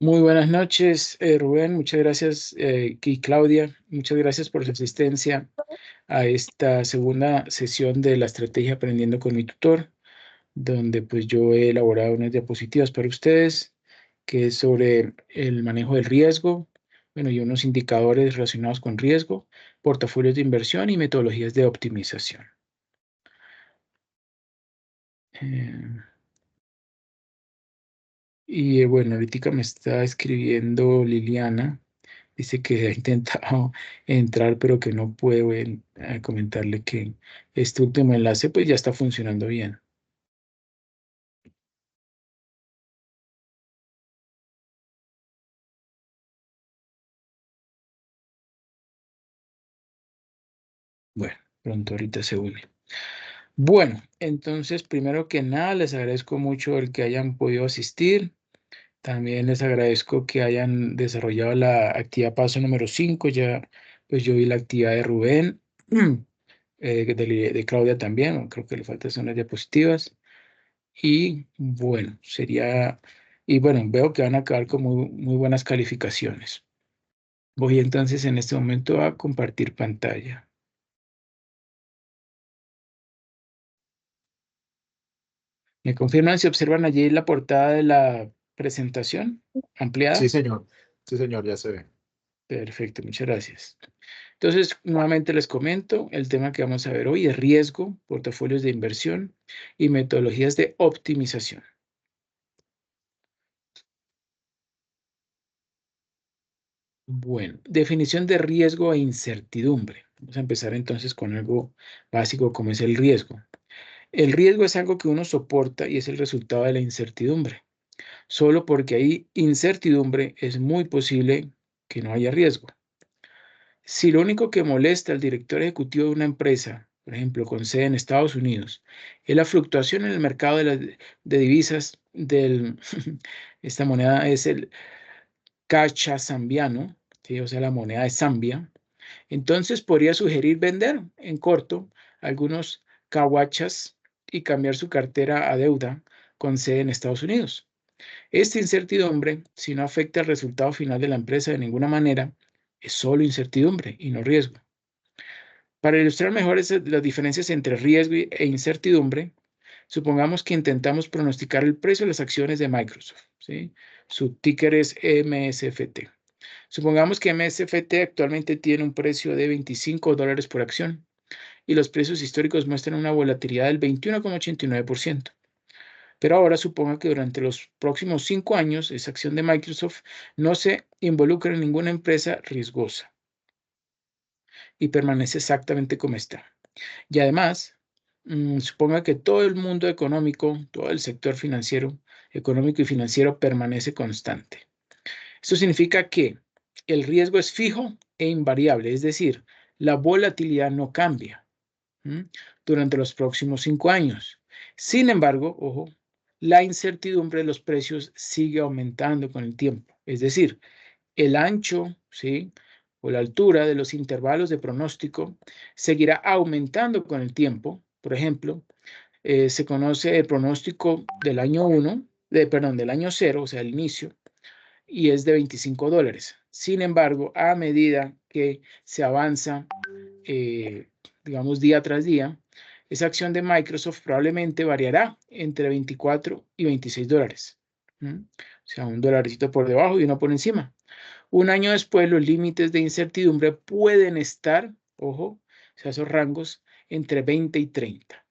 Muy buenas noches, Rubén. Muchas gracias, y Claudia. Muchas gracias por su asistencia a esta segunda sesión de la estrategia Aprendiendo con mi tutor, donde pues yo he elaborado unas diapositivas para ustedes, que es sobre el manejo del riesgo, bueno, y unos indicadores relacionados con riesgo, portafolios de inversión y metodologías de optimización. Eh, bueno, ahorita me está escribiendo Liliana. Dice que ha intentado entrar, pero que no puedo comentarle que este último enlace pues ya está funcionando bien. Bueno, pronto ahorita se une. Bueno, entonces primero que nada les agradezco mucho el que hayan podido asistir. También les agradezco que hayan desarrollado la actividad paso número 5. Ya pues yo vi la actividad de Rubén, de Claudia también. Creo que le faltan son las diapositivas. Y bueno, veo que van a acabar con muy buenas calificaciones. Voy entonces en este momento a compartir pantalla. ¿Me confirman si observan allí la portada de la presentación ampliada? Sí, señor, ya se ve. Perfecto, muchas gracias. Entonces, nuevamente les comento, el tema que vamos a ver hoy es riesgo, portafolios de inversión y metodologías de optimización. Bueno, definición de riesgo e incertidumbre. Vamos a empezar entonces con algo básico como es el riesgo. El riesgo es algo que uno soporta y es el resultado de la incertidumbre. Solo porque hay incertidumbre es muy posible que no haya riesgo. Si lo único que molesta al director ejecutivo de una empresa, por ejemplo, con sede en Estados Unidos, es la fluctuación en el mercado de divisas esta moneda es el cacha zambiano, ¿sí? O sea, la moneda de Zambia. Entonces podría sugerir vender en corto algunos kawachas y cambiar su cartera a deuda con sede en Estados Unidos. Esta incertidumbre, si no afecta el resultado final de la empresa de ninguna manera, es solo incertidumbre y no riesgo. Para ilustrar mejor las diferencias entre riesgo e incertidumbre, supongamos que intentamos pronosticar el precio de las acciones de Microsoft, ¿sí? Su ticker es MSFT. Supongamos que MSFT actualmente tiene un precio de $25 por acción y los precios históricos muestran una volatilidad del 21,89%. Pero ahora suponga que durante los próximos 5 años esa acción de Microsoft no se involucra en ninguna empresa riesgosa y permanece exactamente como está. Y además, suponga que todo el mundo económico, todo el sector financiero, económico y financiero permanece constante. Esto significa que el riesgo es fijo e invariable, es decir, la volatilidad no cambia durante los próximos 5 años. Sin embargo, ojo, la incertidumbre de los precios sigue aumentando con el tiempo. Es decir, el ancho, ¿sí? O la altura de los intervalos de pronóstico seguirá aumentando con el tiempo. Por ejemplo, se conoce el pronóstico del año 1, del año 0, o sea, el inicio, y es de $25. Sin embargo, a medida que se avanza, digamos, día tras día, esa acción de Microsoft probablemente variará entre 24 y $26. O sea, un dolarcito por debajo y uno por encima. Un año después, los límites de incertidumbre pueden estar, ojo, o sea, esos rangos entre 20 y 30.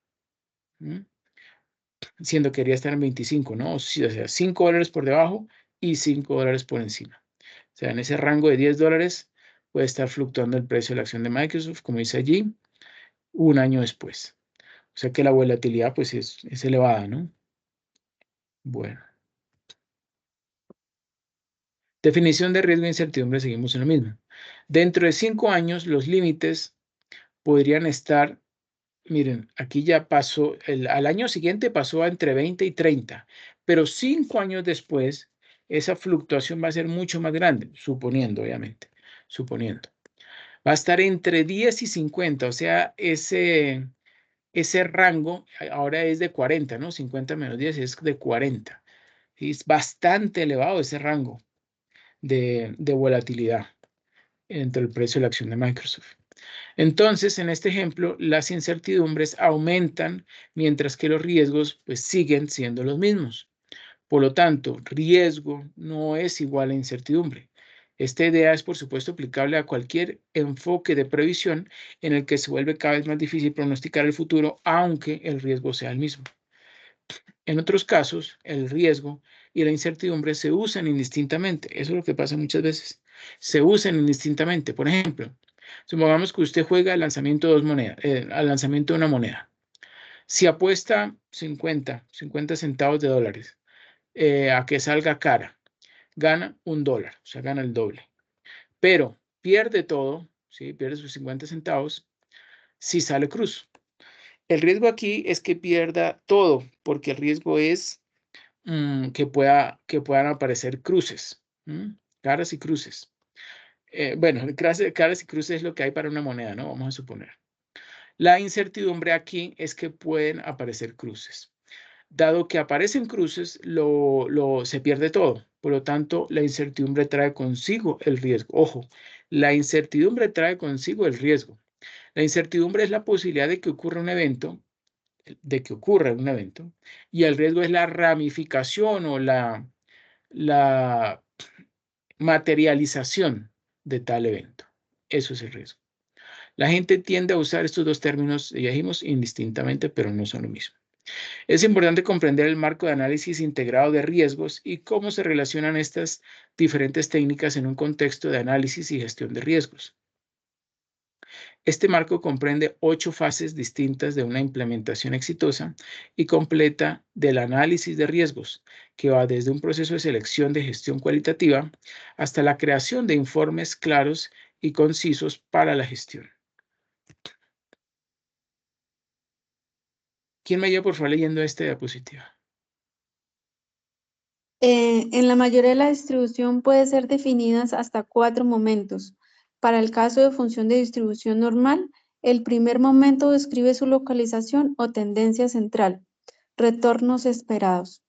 Siendo que quería estar en 25, ¿no? O sea, $5 por debajo y $5 por encima. O sea, en ese rango de $10 puede estar fluctuando el precio de la acción de Microsoft, como dice allí, un año después. O sea que la volatilidad pues es elevada, ¿no? Bueno. Definición de riesgo e incertidumbre, seguimos en lo mismo. Dentro de 5 años, los límites podrían estar, miren, aquí ya pasó, al año siguiente pasó a entre 20 y 30, pero 5 años después, esa fluctuación va a ser mucho más grande, suponiendo, obviamente, suponiendo. Va a estar entre 10 y 50, o sea, ese rango ahora es de 40, ¿no? 50 menos 10 es de 40. Es bastante elevado ese rango. de volatilidad entre el precio y la acción de Microsoft. Entonces, en este ejemplo, las incertidumbres aumentan mientras que los riesgos pues, siguen siendo los mismos. Por lo tanto, riesgo no es igual a incertidumbre. Esta idea es, por supuesto, aplicable a cualquier enfoque de previsión en el que se vuelve cada vez más difícil pronosticar el futuro, aunque el riesgo sea el mismo. En otros casos, el riesgo y la incertidumbre se usan indistintamente. Eso es lo que pasa muchas veces. Se usan indistintamente. Por ejemplo, supongamos que usted juega al lanzamiento de dos monedas, al lanzamiento de una moneda. Si apuesta 50 centavos de dólares a que salga cara, gana $1, o sea, gana el doble. Pero pierde todo, ¿sí? Pierde sus 50 centavos si sale cruz. El riesgo aquí es que pierda todo, porque el riesgo es que puedan aparecer cruces, caras y cruces. Bueno, caras y cruces es lo que hay para una moneda, ¿no? Vamos a suponer. La incertidumbre aquí es que pueden aparecer cruces. Dado que aparecen cruces, se pierde todo. Por lo tanto, la incertidumbre trae consigo el riesgo. Ojo, la incertidumbre trae consigo el riesgo. La incertidumbre es la posibilidad de que ocurra un evento, y el riesgo es la ramificación o la materialización de tal evento. Eso es el riesgo. La gente tiende a usar estos dos términos, ya dijimos, indistintamente, pero no son lo mismo. Es importante comprender el marco de análisis integrado de riesgos y cómo se relacionan estas diferentes técnicas en un contexto de análisis y gestión de riesgos. Este marco comprende 8 fases distintas de una implementación exitosa y completa del análisis de riesgos, que va desde un proceso de selección de gestión cualitativa hasta la creación de informes claros y concisos para la gestión. ¿Quién me ayuda, por favor, leyendo esta diapositiva? En la mayoría de la distribución puede ser definidas hasta 4 momentos. Para el caso de función de distribución normal, el primer momento describe su localización o tendencia central, retornos esperados.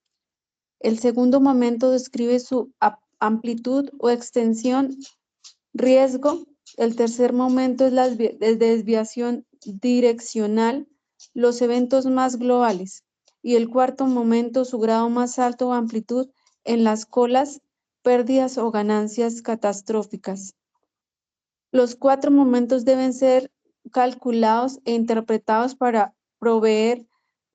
El segundo momento describe su amplitud o extensión, riesgo. El tercer momento es la desviación direccional, los eventos más globales. Y el cuarto momento, su grado más alto o amplitud en las colas, pérdidas o ganancias catastróficas. Los 4 momentos deben ser calculados e interpretados para proveer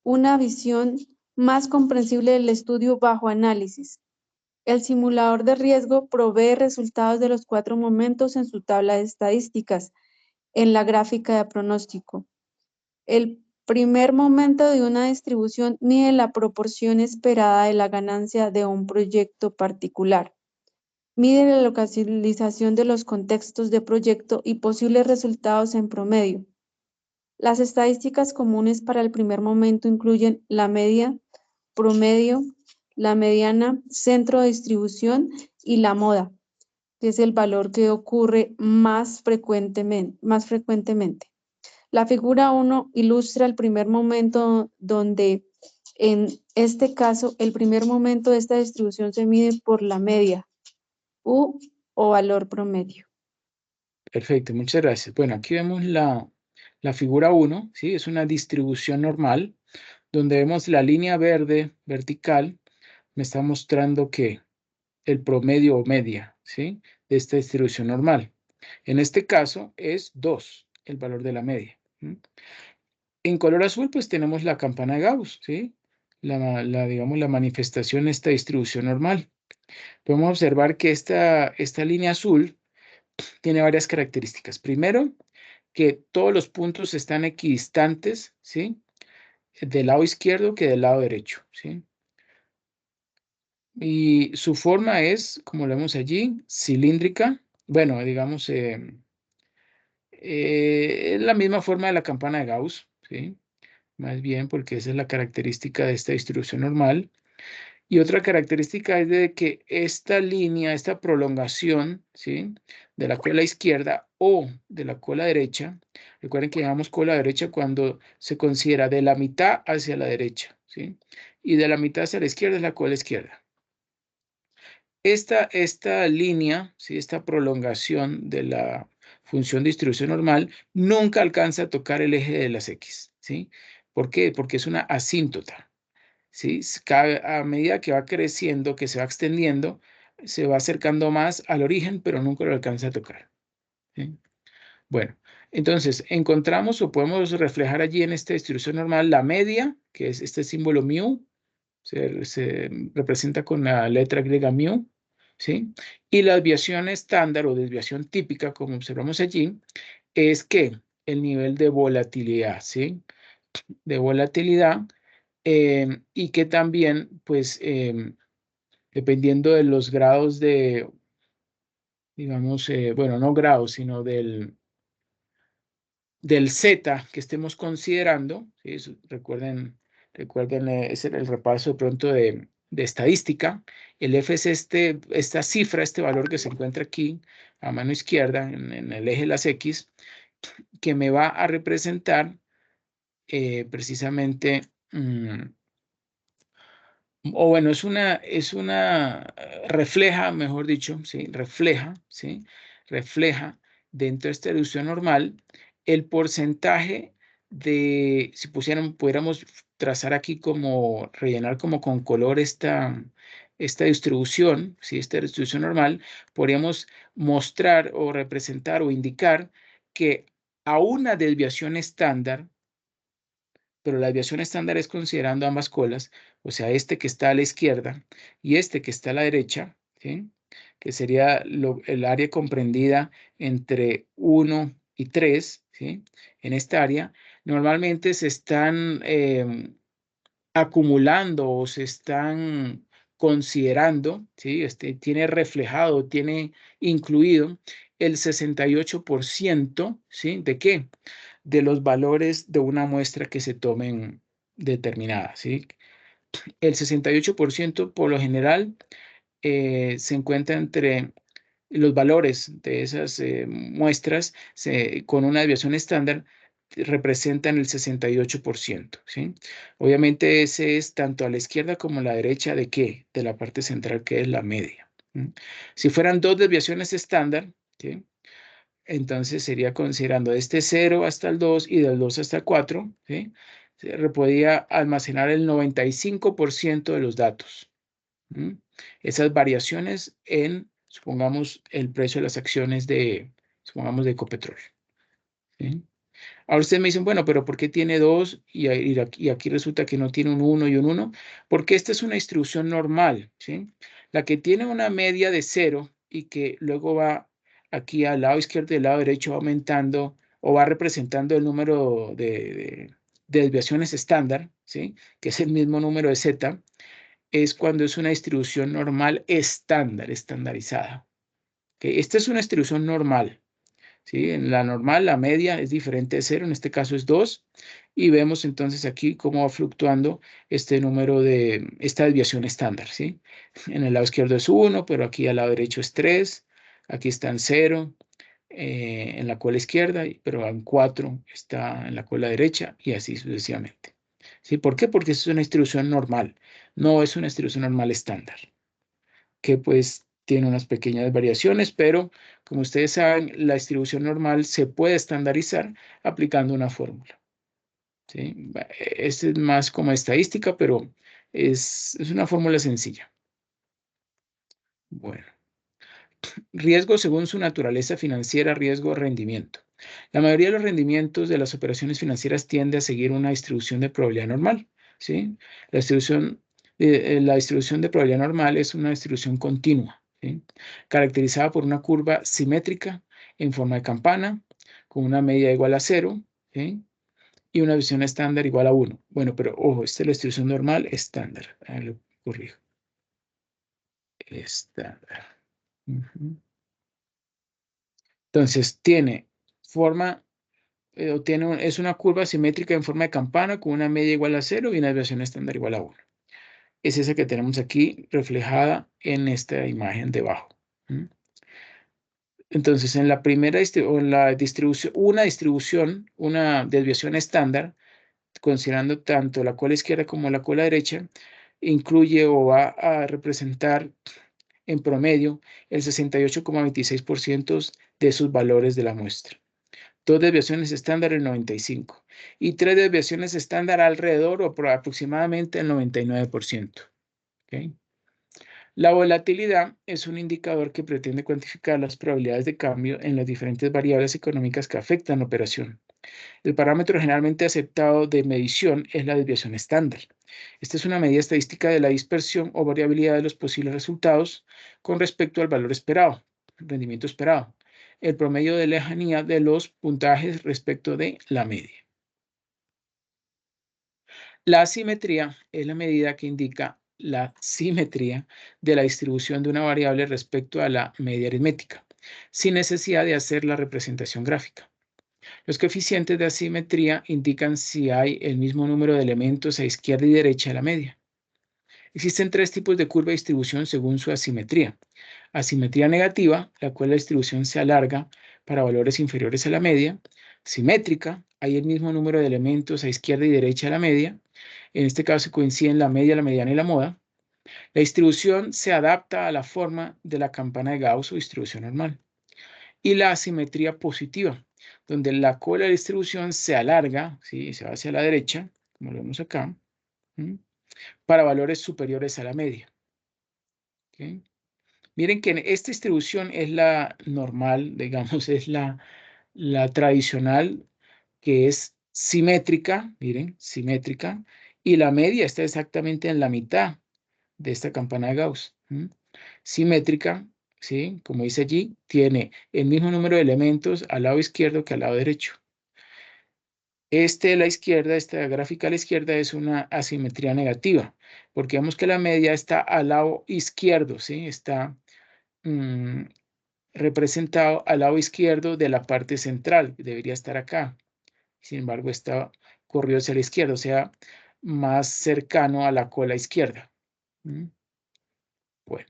una visión más comprensible del estudio bajo análisis. El simulador de riesgo provee resultados de los 4 momentos en su tabla de estadísticas, en la gráfica de pronóstico. El primer momento de una distribución mide la proporción esperada de la ganancia de un proyecto particular. Mide la localización de los contextos de proyecto y posibles resultados en promedio. Las estadísticas comunes para el primer momento incluyen la media, promedio, la mediana, centro de distribución y la moda, que es el valor que ocurre más frecuentemente. La figura 1 ilustra el primer momento donde, en este caso, el primer momento de esta distribución se mide por la media, U o valor promedio. Perfecto, muchas gracias. Bueno, aquí vemos la figura 1, ¿sí? Es una distribución normal, donde vemos la línea verde vertical, me está mostrando que el promedio o media, ¿sí? De esta distribución normal. En este caso es 2, el valor de la media. En color azul, pues tenemos la campana de Gauss, ¿sí? Digamos, la manifestación de esta distribución normal. Podemos observar que esta línea azul tiene varias características. Primero, que todos los puntos están equidistantes, ¿sí? Del lado izquierdo que del lado derecho, ¿sí? Y su forma es, como lo vemos allí, cilíndrica. Bueno, digamos, es la misma forma de la campana de Gauss, ¿sí? Más bien porque esa es la característica de esta distribución normal. Y otra característica es de que esta línea, esta prolongación, ¿sí? De la cola izquierda o de la cola derecha, recuerden que llamamos cola derecha cuando se considera de la mitad hacia la derecha, ¿sí? Y de la mitad hacia la izquierda es la cola izquierda. esta línea, ¿sí? Esta prolongación de la función de distribución normal nunca alcanza a tocar el eje de las X, ¿sí? ¿Por qué? Porque es una asíntota, ¿sí? A medida que va creciendo, que se va extendiendo, se va acercando más al origen, pero nunca lo alcanza a tocar, ¿sí? Bueno, entonces encontramos o podemos reflejar allí en esta distribución normal la media, que es este símbolo mu, se representa con la letra griega mu, ¿sí? Y la desviación estándar o desviación típica, como observamos allí, es que el nivel de volatilidad, ¿sí? De volatilidad y que también, pues, dependiendo de los grados de, digamos, bueno, no grados, sino del Z que estemos considerando, ¿sí? Recuerden ese era el repaso de pronto de estadística. El F es esta cifra, este valor que se encuentra aquí a mano izquierda en el eje de las X, que me va a representar precisamente, o bueno, refleja, mejor dicho, ¿sí? ¿Sí? Refleja dentro de esta reducción normal el porcentaje de, si pudiéramos trazar aquí como, rellenar como con color esta distribución, ¿sí? Esta distribución normal, podríamos mostrar o representar o indicar que a una desviación estándar, pero la desviación estándar es considerando ambas colas, o sea, este que está a la izquierda y este que está a la derecha, ¿sí? Que sería el área comprendida entre 1 y 3, ¿sí? En esta área, normalmente se están acumulando o se están considerando, ¿sí? Tiene reflejado, tiene incluido el 68%, ¿sí? ¿De qué? De los valores de una muestra que se tomen determinada, ¿sí? El 68% por lo general se encuentra entre los valores de esas muestras con una desviación estándar representan el 68%, ¿sí? Obviamente ese es tanto a la izquierda como a la derecha de ¿qué? De la parte central que es la media. ¿Sí? Si fueran dos desviaciones estándar, ¿sí? Entonces sería considerando este 0 hasta el 2 y del 2 hasta el 4, ¿sí? Se podía almacenar el 95% de los datos. ¿Sí? Esas variaciones en, supongamos, el precio de las acciones supongamos, de Ecopetrol. ¿Sí? Ahora ustedes me dicen, bueno, pero ¿por qué tiene 2 y aquí resulta que no tiene un 1 y un 1? Porque esta es una distribución normal, ¿sí? La que tiene una media de 0 y que luego va aquí al lado izquierdo y al lado derecho va aumentando o va representando el número de desviaciones estándar, ¿sí? Que es el mismo número de Z, es cuando es una distribución normal estándar, estandarizada. ¿Okay? Esta es una distribución normal. ¿Sí? En la normal, la media es diferente de 0, en este caso es 2, y vemos entonces aquí cómo va fluctuando este número esta desviación estándar, ¿sí? En el lado izquierdo es 1, pero aquí al lado derecho es 3, aquí está en 0, en la cola izquierda, pero en 4 está en la cola derecha, y así sucesivamente. ¿Sí? ¿Por qué? Porque es una distribución normal, no es una distribución normal estándar, que pues tiene unas pequeñas variaciones, pero como ustedes saben, la distribución normal se puede estandarizar aplicando una fórmula. ¿Sí? Este es más como estadística, pero es una fórmula sencilla. Bueno, riesgo según su naturaleza financiera, riesgo, rendimiento. La mayoría de los rendimientos de las operaciones financieras tiende a seguir una distribución de probabilidad normal. ¿Sí? La distribución de probabilidad normal es una distribución continua, ¿sí? Caracterizada por una curva simétrica en forma de campana, con una media igual a 0, ¿sí? Y una visión estándar igual a 1. Bueno, pero ojo, esta es la distribución normal estándar. Ahí lo corrijo. Estándar. Entonces, tiene forma, es una curva simétrica en forma de campana con una media igual a 0 y una desviación estándar igual a 1. Es esa que tenemos aquí reflejada en esta imagen debajo. Entonces, en la primera distribución, una desviación estándar, considerando tanto la cola izquierda como la cola derecha, incluye o va a representar en promedio el 68,26% de sus valores de la muestra. 2 desviaciones estándar el 95% y 3 desviaciones estándar alrededor o por aproximadamente el 99%. ¿Okay? La volatilidad es un indicador que pretende cuantificar las probabilidades de cambio en las diferentes variables económicas que afectan la operación. El parámetro generalmente aceptado de medición es la desviación estándar. Esta es una medida estadística de la dispersión o variabilidad de los posibles resultados con respecto al valor esperado, rendimiento esperado, el promedio de lejanía de los puntajes respecto de la media. La asimetría es la medida que indica la simetría de la distribución de una variable respecto a la media aritmética, sin necesidad de hacer la representación gráfica. Los coeficientes de asimetría indican si hay el mismo número de elementos a izquierda y derecha de la media. Existen 3 tipos de curva de distribución según su asimetría. Asimetría negativa, la cual la distribución se alarga para valores inferiores a la media. Simétrica, hay el mismo número de elementos a izquierda y derecha de la media. En este caso coinciden la media, la mediana y la moda. La distribución se adapta a la forma de la campana de Gauss o distribución normal. Y la asimetría positiva, donde la cola de distribución se alarga, ¿sí? Se va hacia la derecha, como lo vemos acá, para valores superiores a la media. ¿Okay? Miren que esta distribución es la normal, digamos, es la tradicional, que es simétrica, miren, simétrica, y la media está exactamente en la mitad de esta campana de Gauss. Simétrica, ¿sí? Como dice allí, tiene el mismo número de elementos al lado izquierdo que al lado derecho. La izquierda, esta gráfica a la izquierda es una asimetría negativa, porque vemos que la media está al lado izquierdo, ¿sí? Está representado al lado izquierdo de la parte central, debería estar acá. Sin embargo, está corrido hacia la izquierda, o sea, más cercano a la cola izquierda. Bueno,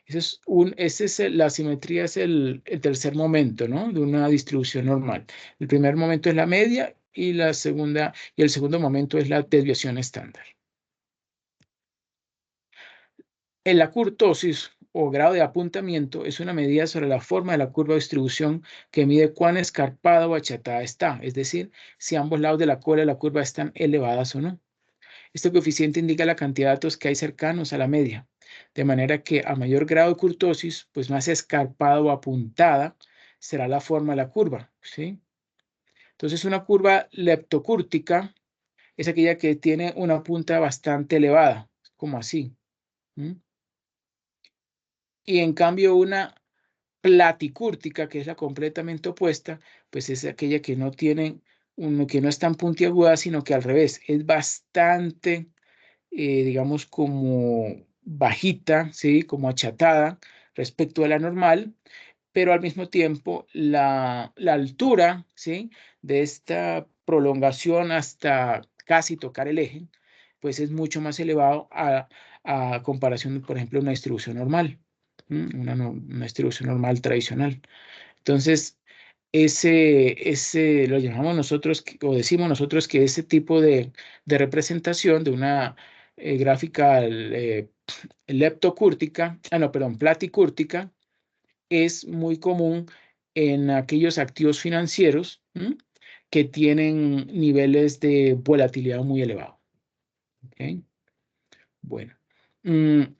la simetría es el tercer momento, ¿no? De una distribución normal. El primer momento es la media y el segundo momento es la desviación estándar. En la kurtosis o grado de apuntamiento es una medida sobre la forma de la curva de distribución que mide cuán escarpada o achatada está, es decir, si ambos lados de la cola de la curva están elevadas o no. Este coeficiente indica la cantidad de datos que hay cercanos a la media, de manera que a mayor grado de kurtosis, pues más escarpada o apuntada será la forma de la curva, ¿sí? Entonces, una curva leptocúrtica es aquella que tiene una punta bastante elevada, como así. Y en cambio, una platicúrtica, que es la completamente opuesta, pues es aquella que no tiene, que no es tan puntiaguda, sino que al revés, es bastante digamos, como bajita, ¿sí? Como achatada respecto a la normal, pero al mismo tiempo la altura, ¿sí? De esta prolongación hasta casi tocar el eje, pues es mucho más elevado a comparación, por ejemplo, de una distribución normal, una distribución normal tradicional. Entonces, lo llamamos nosotros, o decimos nosotros que ese tipo de representación de una gráfica platicúrtica, es muy común en aquellos activos financieros que tienen niveles de volatilidad muy elevados. ¿Okay? Bueno,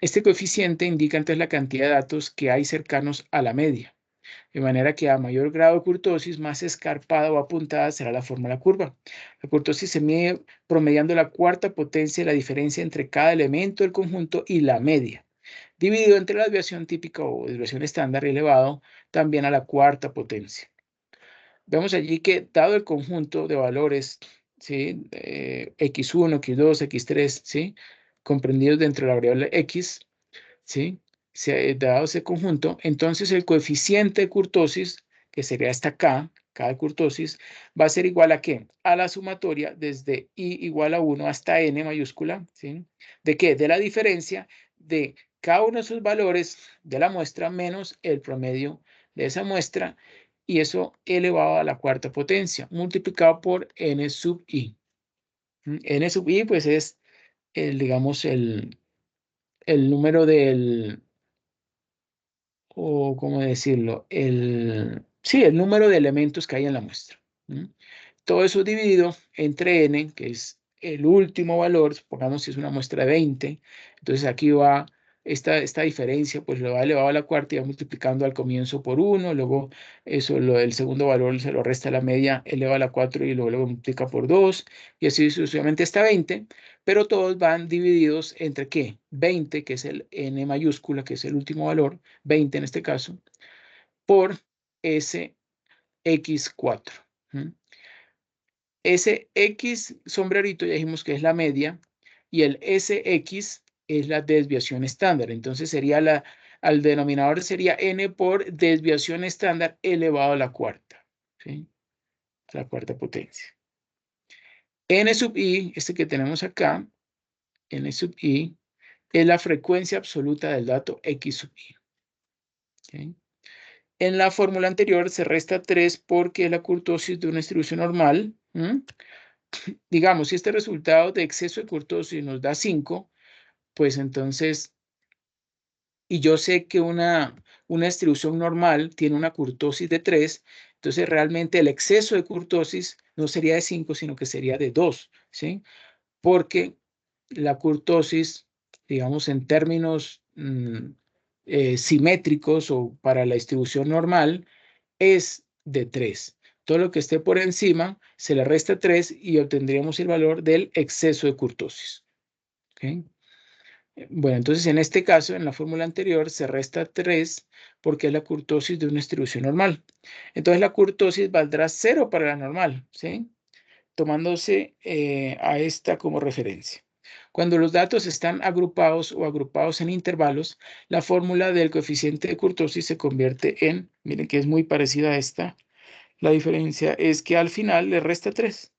este coeficiente indica entonces la cantidad de datos que hay cercanos a la media. De manera que a mayor grado de kurtosis, más escarpada o apuntada será la forma de la curva. La kurtosis se mide promediando la cuarta potencia de la diferencia entre cada elemento del conjunto y la media, dividido entre la desviación típica o desviación estándar y elevado también a la cuarta potencia. Vemos allí que dado el conjunto de valores, ¿sí? X1, X2, X3, ¿sí? Comprendidos dentro de la variable X, ¿sí? Dado ese conjunto, entonces el coeficiente de kurtosis, que sería esta K de kurtosis, va a ser igual a ¿qué? A la sumatoria desde I igual a 1 hasta N mayúscula, ¿sí? ¿De qué? De la diferencia de cada uno de sus valores de la muestra menos el promedio de esa muestra, y eso elevado a la cuarta potencia, multiplicado por N sub I. N sub I, pues es, digamos, el número del o ¿cómo decirlo? Sí, el número de elementos que hay en la muestra. Todo eso dividido entre n, que es el último valor, supongamos si es una muestra de 20, entonces aquí va esta diferencia, pues lo va elevado a la cuarta y va multiplicando al comienzo por 1, luego eso, el segundo valor se lo resta a la media, eleva a la 4 y luego lo multiplica por 2, y así sucesivamente hasta 20, pero todos van divididos entre ¿qué? 20, que es el n mayúscula, que es el último valor, 20 en este caso, por ese x4. Ese X sombrerito ya dijimos que es la media y el SX es la desviación estándar. Entonces sería al denominador sería n por desviación estándar elevado a la cuarta, ¿sí? A la cuarta potencia. N sub i, este que tenemos acá, N sub i, es la frecuencia absoluta del dato X sub i. ¿Okay? En la fórmula anterior se resta 3 porque es la kurtosis de una distribución normal. Digamos, si este resultado de exceso de kurtosis nos da 5, pues entonces, y yo sé que una distribución normal tiene una kurtosis de 3, entonces realmente el exceso de kurtosis no sería de 5, sino que sería de 2, ¿sí? Porque la kurtosis, digamos, en términos simétricos o para la distribución normal, es de 3. Todo lo que esté por encima se le resta 3 y obtendríamos el valor del exceso de kurtosis. ¿Okay? Bueno, entonces en este caso, en la fórmula anterior, se resta 3 porque es la kurtosis de una distribución normal. Entonces la kurtosis valdrá 0 para la normal, ¿sí? Tomándose a esta como referencia. Cuando los datos están agrupados o agrupados en intervalos, la fórmula del coeficiente de kurtosis se convierte en, miren que es muy parecida a esta, la diferencia es que al final le resta 3.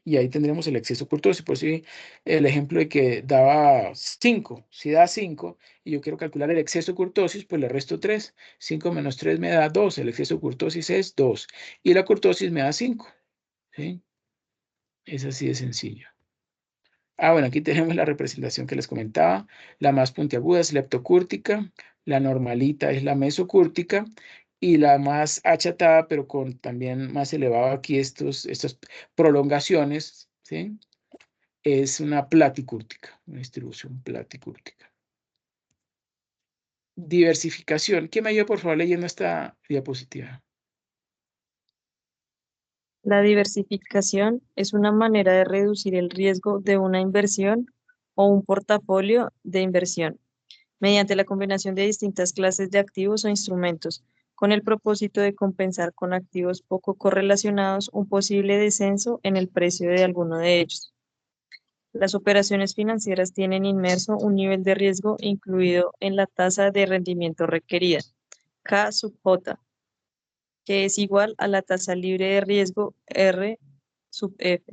Y ahí tendremos el exceso kurtosis. Por si el ejemplo de que daba 5. Si da 5 y yo quiero calcular el exceso kurtosis, pues le resto 3. 5 menos 3 me da 2. El exceso kurtosis es 2. Y la kurtosis me da 5. ¿Sí? Es así de sencillo. Bueno, aquí tenemos la representación que les comentaba. La más puntiaguda es leptocúrtica, la normalita es la mesocúrtica y la más achatada, pero con también más elevado aquí estas prolongaciones, ¿sí? Es una platicúrtica, una distribución platicúrtica. Diversificación. ¿Quién me ayuda, por favor, leyendo esta diapositiva? La diversificación es una manera de reducir el riesgo de una inversión o un portafolio de inversión mediante la combinación de distintas clases de activos o instrumentos, con el propósito de compensar con activos poco correlacionados un posible descenso en el precio de alguno de ellos. Las operaciones financieras tienen inmerso un nivel de riesgo incluido en la tasa de rendimiento requerida, K sub J, que es igual a la tasa libre de riesgo R sub F,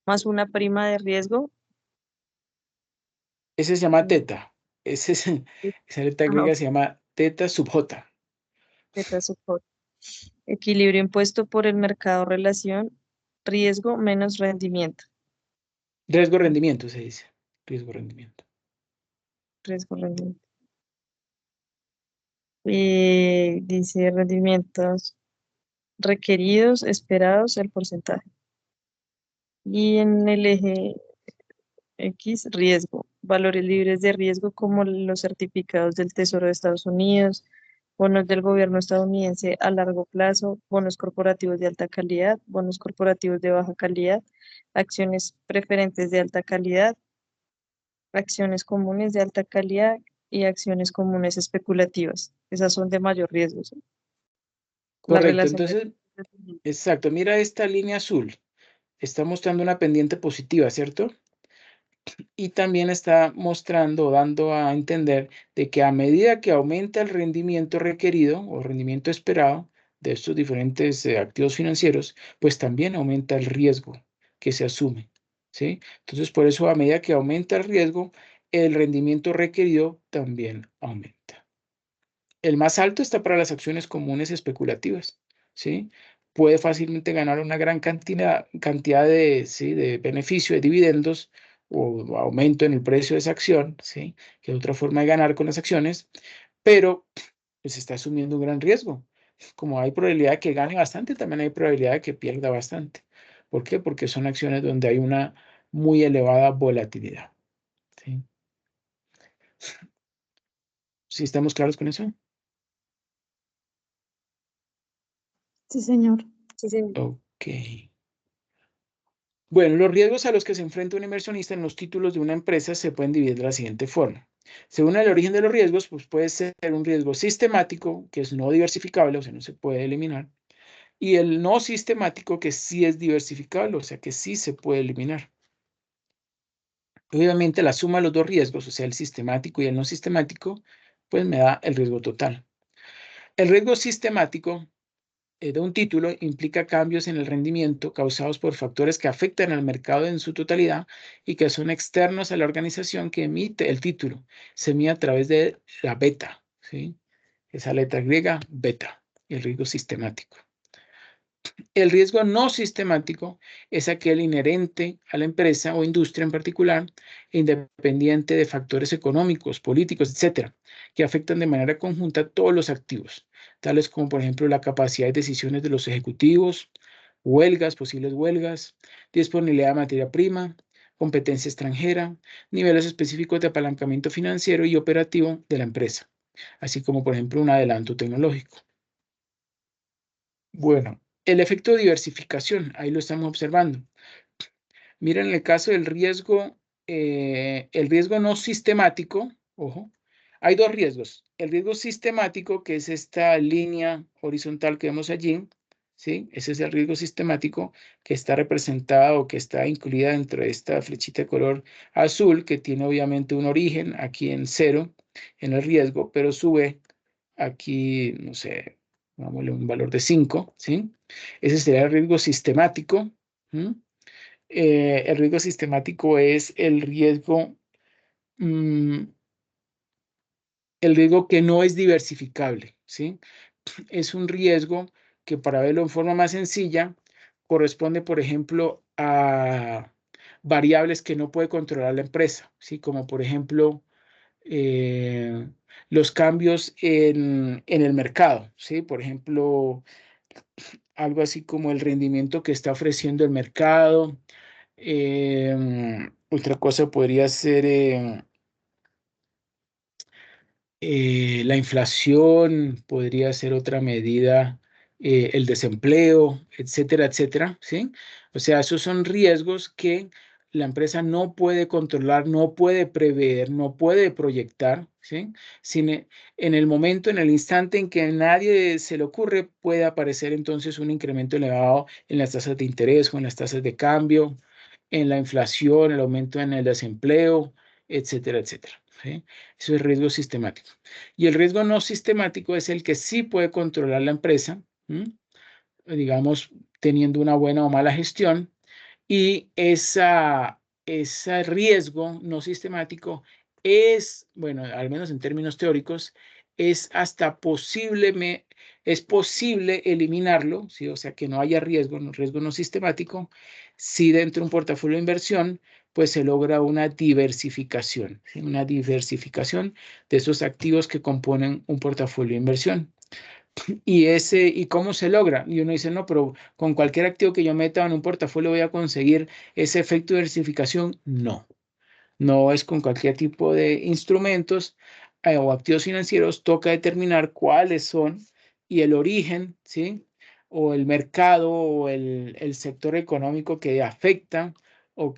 más una prima de riesgo. Ese se llama teta. Esa letra Ajá, griega se llama teta sub J. teta sub J. Equilibrio impuesto por el mercado relación riesgo menos rendimiento. Riesgo-rendimiento se dice. Riesgo-rendimiento. Riesgo rendimiento. Dice rendimientos requeridos, esperados, el porcentaje. Y en el eje X, riesgo. Valores libres de riesgo como los certificados del Tesoro de Estados Unidos, bonos del gobierno estadounidense a largo plazo, bonos corporativos de alta calidad, bonos corporativos de baja calidad, acciones preferentes de alta calidad, acciones comunes de alta calidad y acciones comunes especulativas. Esas son de mayor riesgo, ¿sí? La Correcto. relación de... Entonces, exacto. Mira esta línea azul. Está mostrando una pendiente positiva, ¿cierto? Y también está mostrando, dando a entender de que a medida que aumenta el rendimiento requerido o rendimiento esperado de estos diferentes activos financieros, pues también aumenta el riesgo que se asume, ¿sí? Entonces, por eso a medida que aumenta el riesgo, el rendimiento requerido también aumenta. El más alto está para las acciones comunes especulativas, ¿sí? Puede fácilmente ganar una gran cantidad de, ¿sí? de beneficio, de dividendos o aumento en el precio de esa acción, ¿sí? Que es otra forma de ganar con las acciones, pero pues está asumiendo un gran riesgo. Como hay probabilidad de que gane bastante, también hay probabilidad de que pierda bastante. ¿Por qué? Porque son acciones donde hay una muy elevada volatilidad. ¿Sí? ¿Sí estamos claros con eso? Sí, señor. Sí, señor. Ok. Bueno, los riesgos a los que se enfrenta un inversionista en los títulos de una empresa se pueden dividir de la siguiente forma. Según el origen de los riesgos, pues puede ser un riesgo sistemático, que es no diversificable, o sea, no se puede eliminar, y el no sistemático, que sí es diversificable, o sea, que sí se puede eliminar. Obviamente, la suma de los dos riesgos, o sea, el sistemático y el no sistemático, pues me da el riesgo total. El riesgo sistemático de un título implica cambios en el rendimiento causados por factores que afectan al mercado en su totalidad y que son externos a la organización que emite el título. Se mide a través de la beta, ¿sí? Esa letra griega, beta, el riesgo sistemático. El riesgo no sistemático es aquel inherente a la empresa o industria en particular, independiente de factores económicos, políticos, etcétera, que afectan de manera conjunta todos los activos, tales como, por ejemplo, la capacidad de decisiones de los ejecutivos, huelgas, posibles huelgas, disponibilidad de materia prima, competencia extranjera, niveles específicos de apalancamiento financiero y operativo de la empresa, así como, por ejemplo, un adelanto tecnológico. Bueno, el efecto de diversificación, ahí lo estamos observando. Miren el caso del riesgo, el riesgo no sistemático, ojo, hay dos riesgos. El riesgo sistemático, que es esta línea horizontal que vemos allí, ¿sí? Ese es el riesgo sistemático que está representado o que está incluida dentro de esta flechita de color azul, que tiene obviamente un origen aquí en 0 en el riesgo, pero sube aquí, no sé, dámosle un valor de 5, ¿sí? Ese sería el riesgo sistemático. El riesgo sistemático es el riesgo que no es diversificable, ¿sí? Es un riesgo que, para verlo en forma más sencilla, corresponde, por ejemplo, a variables que no puede controlar la empresa, ¿sí? Como, por ejemplo, los cambios en el mercado, ¿sí? Por ejemplo, algo así como el rendimiento que está ofreciendo el mercado. Otra cosa podría ser la inflación, podría ser otra medida, el desempleo, etcétera, etcétera, ¿sí? O sea, esos son riesgos que la empresa no puede controlar, no puede prever, no puede proyectar, ¿sí? En el momento, en el instante en que a nadie se le ocurre, puede aparecer entonces un incremento elevado en las tasas de interés o en las tasas de cambio, en la inflación, el aumento en el desempleo, etcétera, etcétera, ¿sí? Eso es riesgo sistemático. Y el riesgo no sistemático es el que sí puede controlar la empresa, digamos, teniendo una buena o mala gestión, y ese riesgo no sistemático es, bueno, al menos en términos teóricos, es hasta es posible eliminarlo, ¿sí? O sea, que no haya riesgo no sistemático, si dentro de un portafolio de inversión, pues se logra una diversificación, ¿sí? Una diversificación de esos activos que componen un portafolio de inversión. ¿Y cómo se logra? Y uno dice, no, pero con cualquier activo que yo meta en un portafolio voy a conseguir ese efecto de diversificación. No, no es con cualquier tipo de instrumentos o activos financieros. Toca determinar cuáles son y el origen, ¿sí? O el mercado o el sector económico que afecta o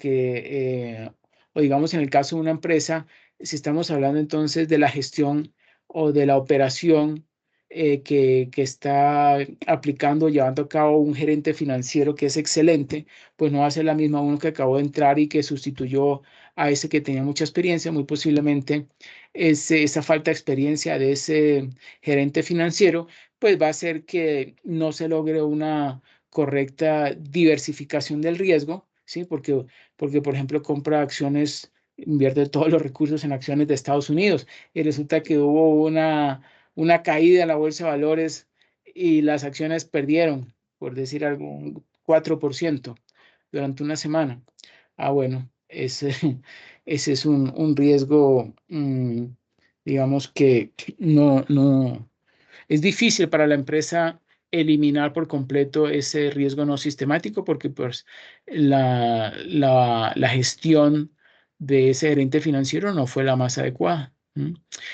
digamos en el caso de una empresa, si estamos hablando entonces de la gestión o de la operación que está aplicando, llevando a cabo un gerente financiero que es excelente, pues no va a ser la misma uno que acabó de entrar y que sustituyó a ese que tenía mucha experiencia. Muy posiblemente esa falta de experiencia de ese gerente financiero, pues va a hacer que no se logre una correcta diversificación del riesgo, ¿sí? Porque por ejemplo, compra acciones, invierte todos los recursos en acciones de Estados Unidos y resulta que hubo una caída en la bolsa de valores y las acciones perdieron, por decir algo, un 4% durante una semana. Bueno, ese es un riesgo, digamos que Es difícil para la empresa eliminar por completo ese riesgo no sistemático porque pues, la gestión de ese gerente financiero no fue la más adecuada.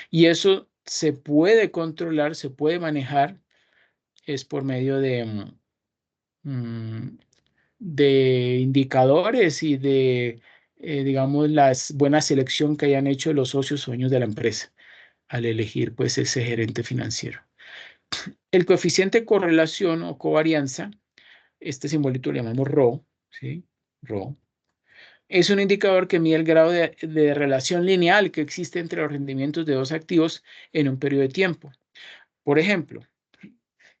Y eso se puede controlar, se puede manejar, es por medio de indicadores y de, digamos, la buena selección que hayan hecho los socios o dueños de la empresa al elegir pues ese gerente financiero. El coeficiente de correlación o covarianza, este simbolito le llamamos Rho, ¿sí? Rho. Es un indicador que mide el grado de relación lineal que existe entre los rendimientos de dos activos en un periodo de tiempo. Por ejemplo,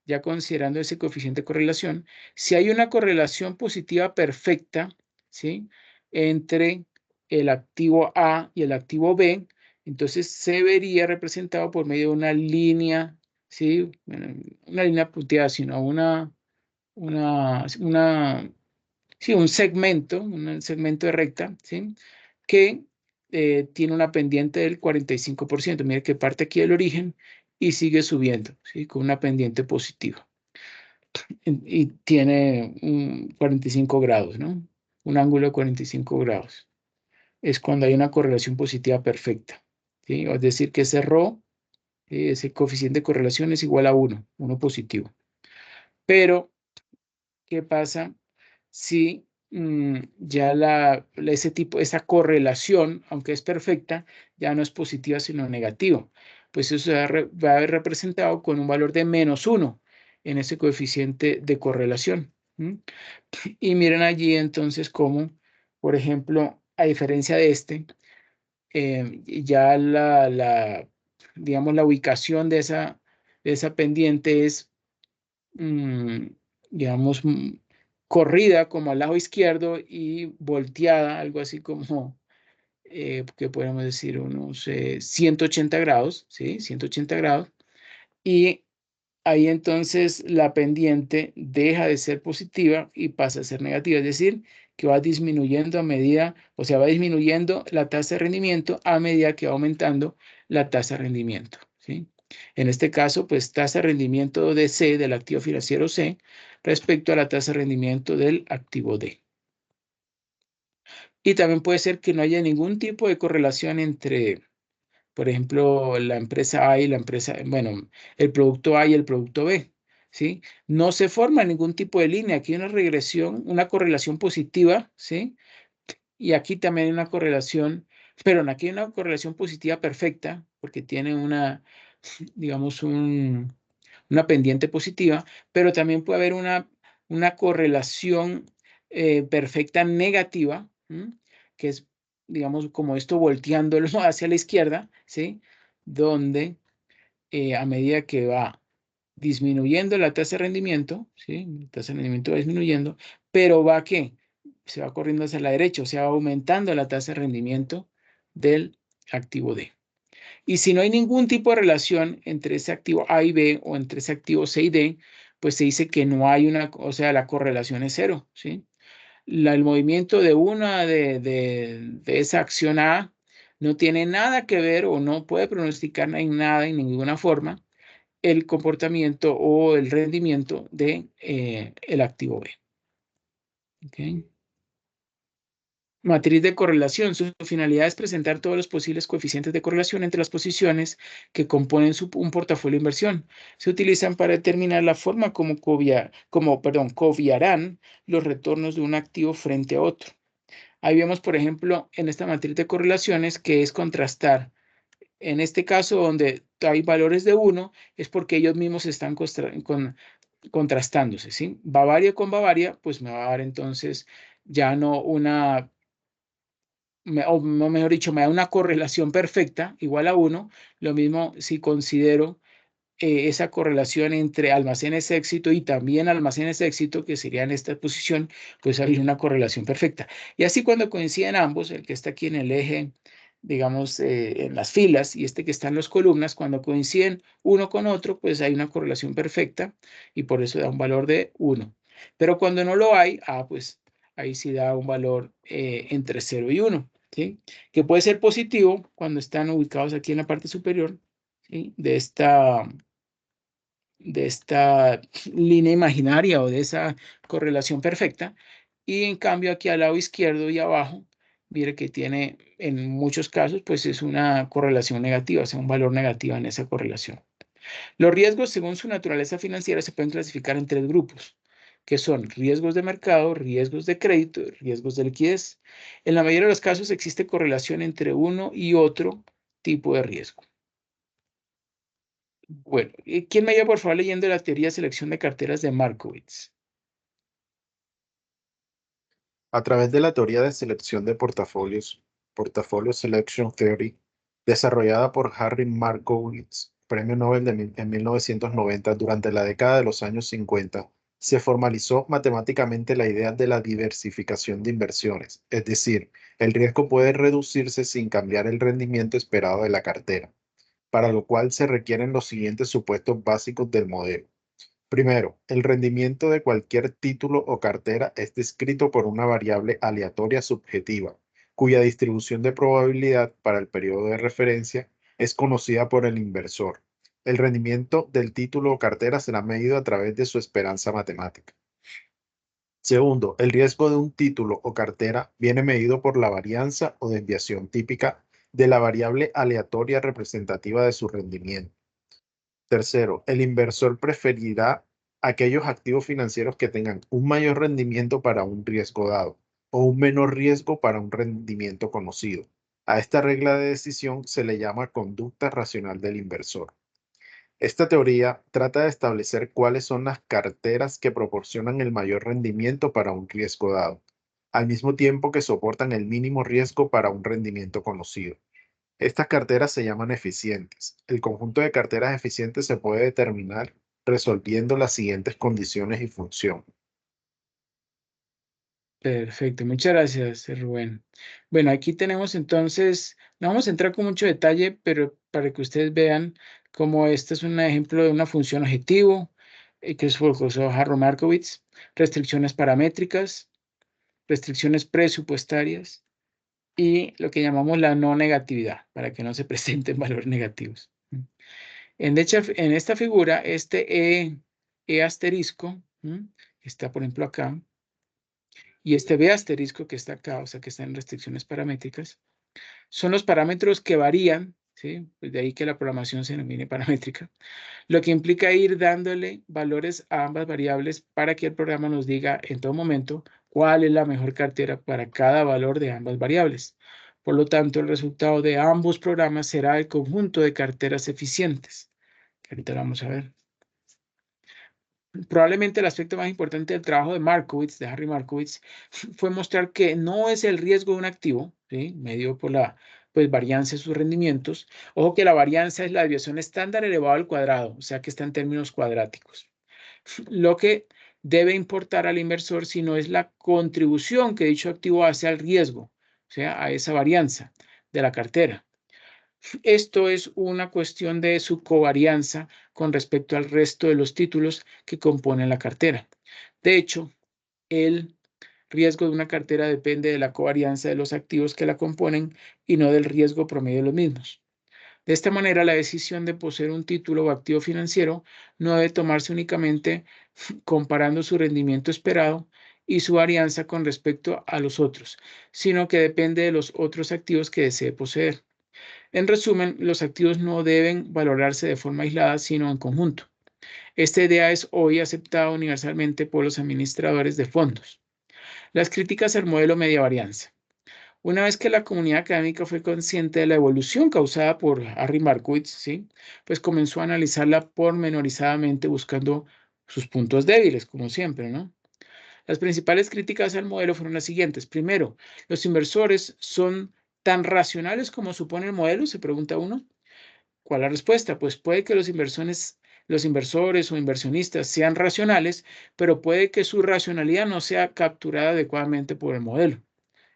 ya considerando ese coeficiente de correlación, si hay una correlación positiva perfecta, ¿sí? Entre el activo A y el activo B, entonces se vería representado por medio de una línea, ¿sí? Una línea punteada, sino sí, un segmento de recta, ¿sí? Que tiene una pendiente del 45%. Mire que parte aquí del origen y sigue subiendo, ¿sí? Con una pendiente positiva. Y tiene 45 grados, ¿no? Un ángulo de 45 grados. Es cuando hay una correlación positiva perfecta, ¿sí? Es decir, que ese Rho, ese coeficiente de correlación es igual a 1 positivo. Pero, ¿qué pasa si ya esa correlación, aunque es perfecta, ya no es positiva sino negativa? Pues eso va a haber representado con un valor de -1 en ese coeficiente de correlación. Y miren allí entonces cómo, por ejemplo, a diferencia de ya digamos, la ubicación de esa pendiente es digamos, corrida como al lado izquierdo y volteada, algo así como, que podemos decir, unos 180 grados, ¿sí? 180 grados. Y ahí entonces la pendiente deja de ser positiva y pasa a ser negativa, es decir, que va disminuyendo a medida, o sea, va disminuyendo la tasa de rendimiento a medida que va aumentando la tasa de rendimiento, ¿sí? En este caso, pues tasa de rendimiento de C, del activo financiero C, respecto a la tasa de rendimiento del activo D. Y también puede ser que no haya ningún tipo de correlación entre, por ejemplo, la empresa A y bueno, el producto A y el producto B, ¿sí? No se forma ningún tipo de línea. Aquí hay una regresión, una correlación positiva, ¿sí? Y aquí también hay una correlación, pero aquí hay una correlación positiva perfecta, porque tiene digamos, una pendiente positiva, pero también puede haber una correlación perfecta negativa, que es, digamos, como esto volteándolo hacia la izquierda, ¿sí? Donde a medida que va disminuyendo la tasa de rendimiento, ¿sí? La tasa de rendimiento va disminuyendo, pero ¿qué? Se va corriendo hacia la derecha, o sea, va aumentando la tasa de rendimiento del activo D. Y si no hay ningún tipo de relación entre ese activo A y B o entre ese activo C y D, pues se dice que no hay o sea, la correlación es cero, ¿sí? El movimiento de esa acción A no tiene nada que ver o no puede pronosticar en nada, en ninguna forma, el comportamiento o el rendimiento de el activo B. ¿Okay? Matriz de correlación. Su finalidad es presentar todos los posibles coeficientes de correlación entre las posiciones que componen un portafolio de inversión. Se utilizan para determinar la forma como coviarán los retornos de un activo frente a otro. Ahí vemos, por ejemplo, en esta matriz de correlaciones que es contrastar. En este caso, donde hay valores de 1, es porque ellos mismos están contrastándose, ¿sí? Bavaria con Bavaria, pues me va a dar entonces ya no o mejor dicho, me da una correlación perfecta, igual a 1. Lo mismo si considero esa correlación entre almacenes éxito y también almacenes éxito, que sería en esta posición, pues hay una correlación perfecta. Y así cuando coinciden ambos, el que está aquí en el eje, digamos, en las filas y este que está en las columnas, cuando coinciden uno con otro, pues hay una correlación perfecta y por eso da un valor de 1. Pero cuando no lo hay, pues ahí sí da un valor entre 0 y 1. ¿Sí? Que puede ser positivo cuando están ubicados aquí en la parte superior, ¿sí? de esta esta línea imaginaria o de esa correlación perfecta. Y en cambio aquí al lado izquierdo y abajo, mire que tiene en muchos casos, pues es una correlación negativa, o sea, un valor negativo en esa correlación. Los riesgos, según su naturaleza financiera, se pueden clasificar en 3 grupos, que son riesgos de mercado, riesgos de crédito, riesgos de liquidez. En la mayoría de los casos existe correlación entre uno y otro tipo de riesgo. Bueno, ¿quién me ayuda por favor leyendo la teoría de selección de carteras de Markowitz? A través de la teoría de selección de portafolios, Portfolio Selection Theory, desarrollada por Harry Markowitz, Premio Nobel en 1990, durante la década de los años 50, se formalizó matemáticamente la idea de la diversificación de inversiones, es decir, el riesgo puede reducirse sin cambiar el rendimiento esperado de la cartera, para lo cual se requieren los siguientes supuestos básicos del modelo. Primero, el rendimiento de cualquier título o cartera es descrito por una variable aleatoria subjetiva, cuya distribución de probabilidad para el periodo de referencia es conocida por el inversor. El rendimiento del título o cartera será medido a través de su esperanza matemática. Segundo, el riesgo de un título o cartera viene medido por la varianza o desviación típica de la variable aleatoria representativa de su rendimiento. Tercero, el inversor preferirá aquellos activos financieros que tengan un mayor rendimiento para un riesgo dado o un menor riesgo para un rendimiento conocido. A esta regla de decisión se le llama conducta racional del inversor. Esta teoría trata de establecer cuáles son las carteras que proporcionan el mayor rendimiento para un riesgo dado, al mismo tiempo que soportan el mínimo riesgo para un rendimiento conocido. Estas carteras se llaman eficientes. El conjunto de carteras eficientes se puede determinar resolviendo las siguientes condiciones y función. Perfecto, muchas gracias, Rubén. Bueno, aquí tenemos entonces, no vamos a entrar con mucho detalle, pero para que ustedes vean cómo este es un ejemplo de una función objetivo, que es usó Harry Markowitz, restricciones paramétricas, restricciones presupuestarias y lo que llamamos la no negatividad, para que no se presenten valores negativos. En esta figura, este E asterisco, que está por ejemplo acá, y este B asterisco que está acá, o sea que está en restricciones paramétricas, son los parámetros que varían, ¿sí? Pues de ahí que la programación se denomine paramétrica, lo que implica ir dándole valores a ambas variables para que el programa nos diga en todo momento cuál es la mejor cartera para cada valor de ambas variables. Por lo tanto, el resultado de ambos programas será el conjunto de carteras eficientes, que ahorita lo vamos a ver. Probablemente el aspecto más importante del trabajo de Markowitz, de Harry Markowitz, fue mostrar que no es el riesgo de un activo, ¿sí? Medido por la varianza de sus rendimientos. Ojo que la varianza es la desviación estándar elevado al cuadrado, o sea que está en términos cuadráticos. Lo que debe importar al inversor sino es la contribución que dicho activo hace al riesgo, o sea, a esa varianza de la cartera. Esto es una cuestión de su covarianza con respecto al resto de los títulos que componen la cartera. De hecho, el riesgo de una cartera depende de la covarianza de los activos que la componen y no del riesgo promedio de los mismos. De esta manera, la decisión de poseer un título o activo financiero no debe tomarse únicamente comparando su rendimiento esperado y su varianza con respecto a los otros, sino que depende de los otros activos que desee poseer. En resumen, los activos no deben valorarse de forma aislada, sino en conjunto. Esta idea es hoy aceptada universalmente por los administradores de fondos. Las críticas al modelo media varianza. Una vez que la comunidad académica fue consciente de la evolución causada por Harry Markowitz, ¿sí? Pues comenzó a analizarla pormenorizadamente buscando sus puntos débiles, como siempre, ¿no? Las principales críticas al modelo fueron las siguientes. Primero, ¿los inversores son tan racionales como supone el modelo? Se pregunta uno. ¿Cuál es la respuesta? Pues puede que los inversores o inversionistas sean racionales, pero puede que su racionalidad no sea capturada adecuadamente por el modelo.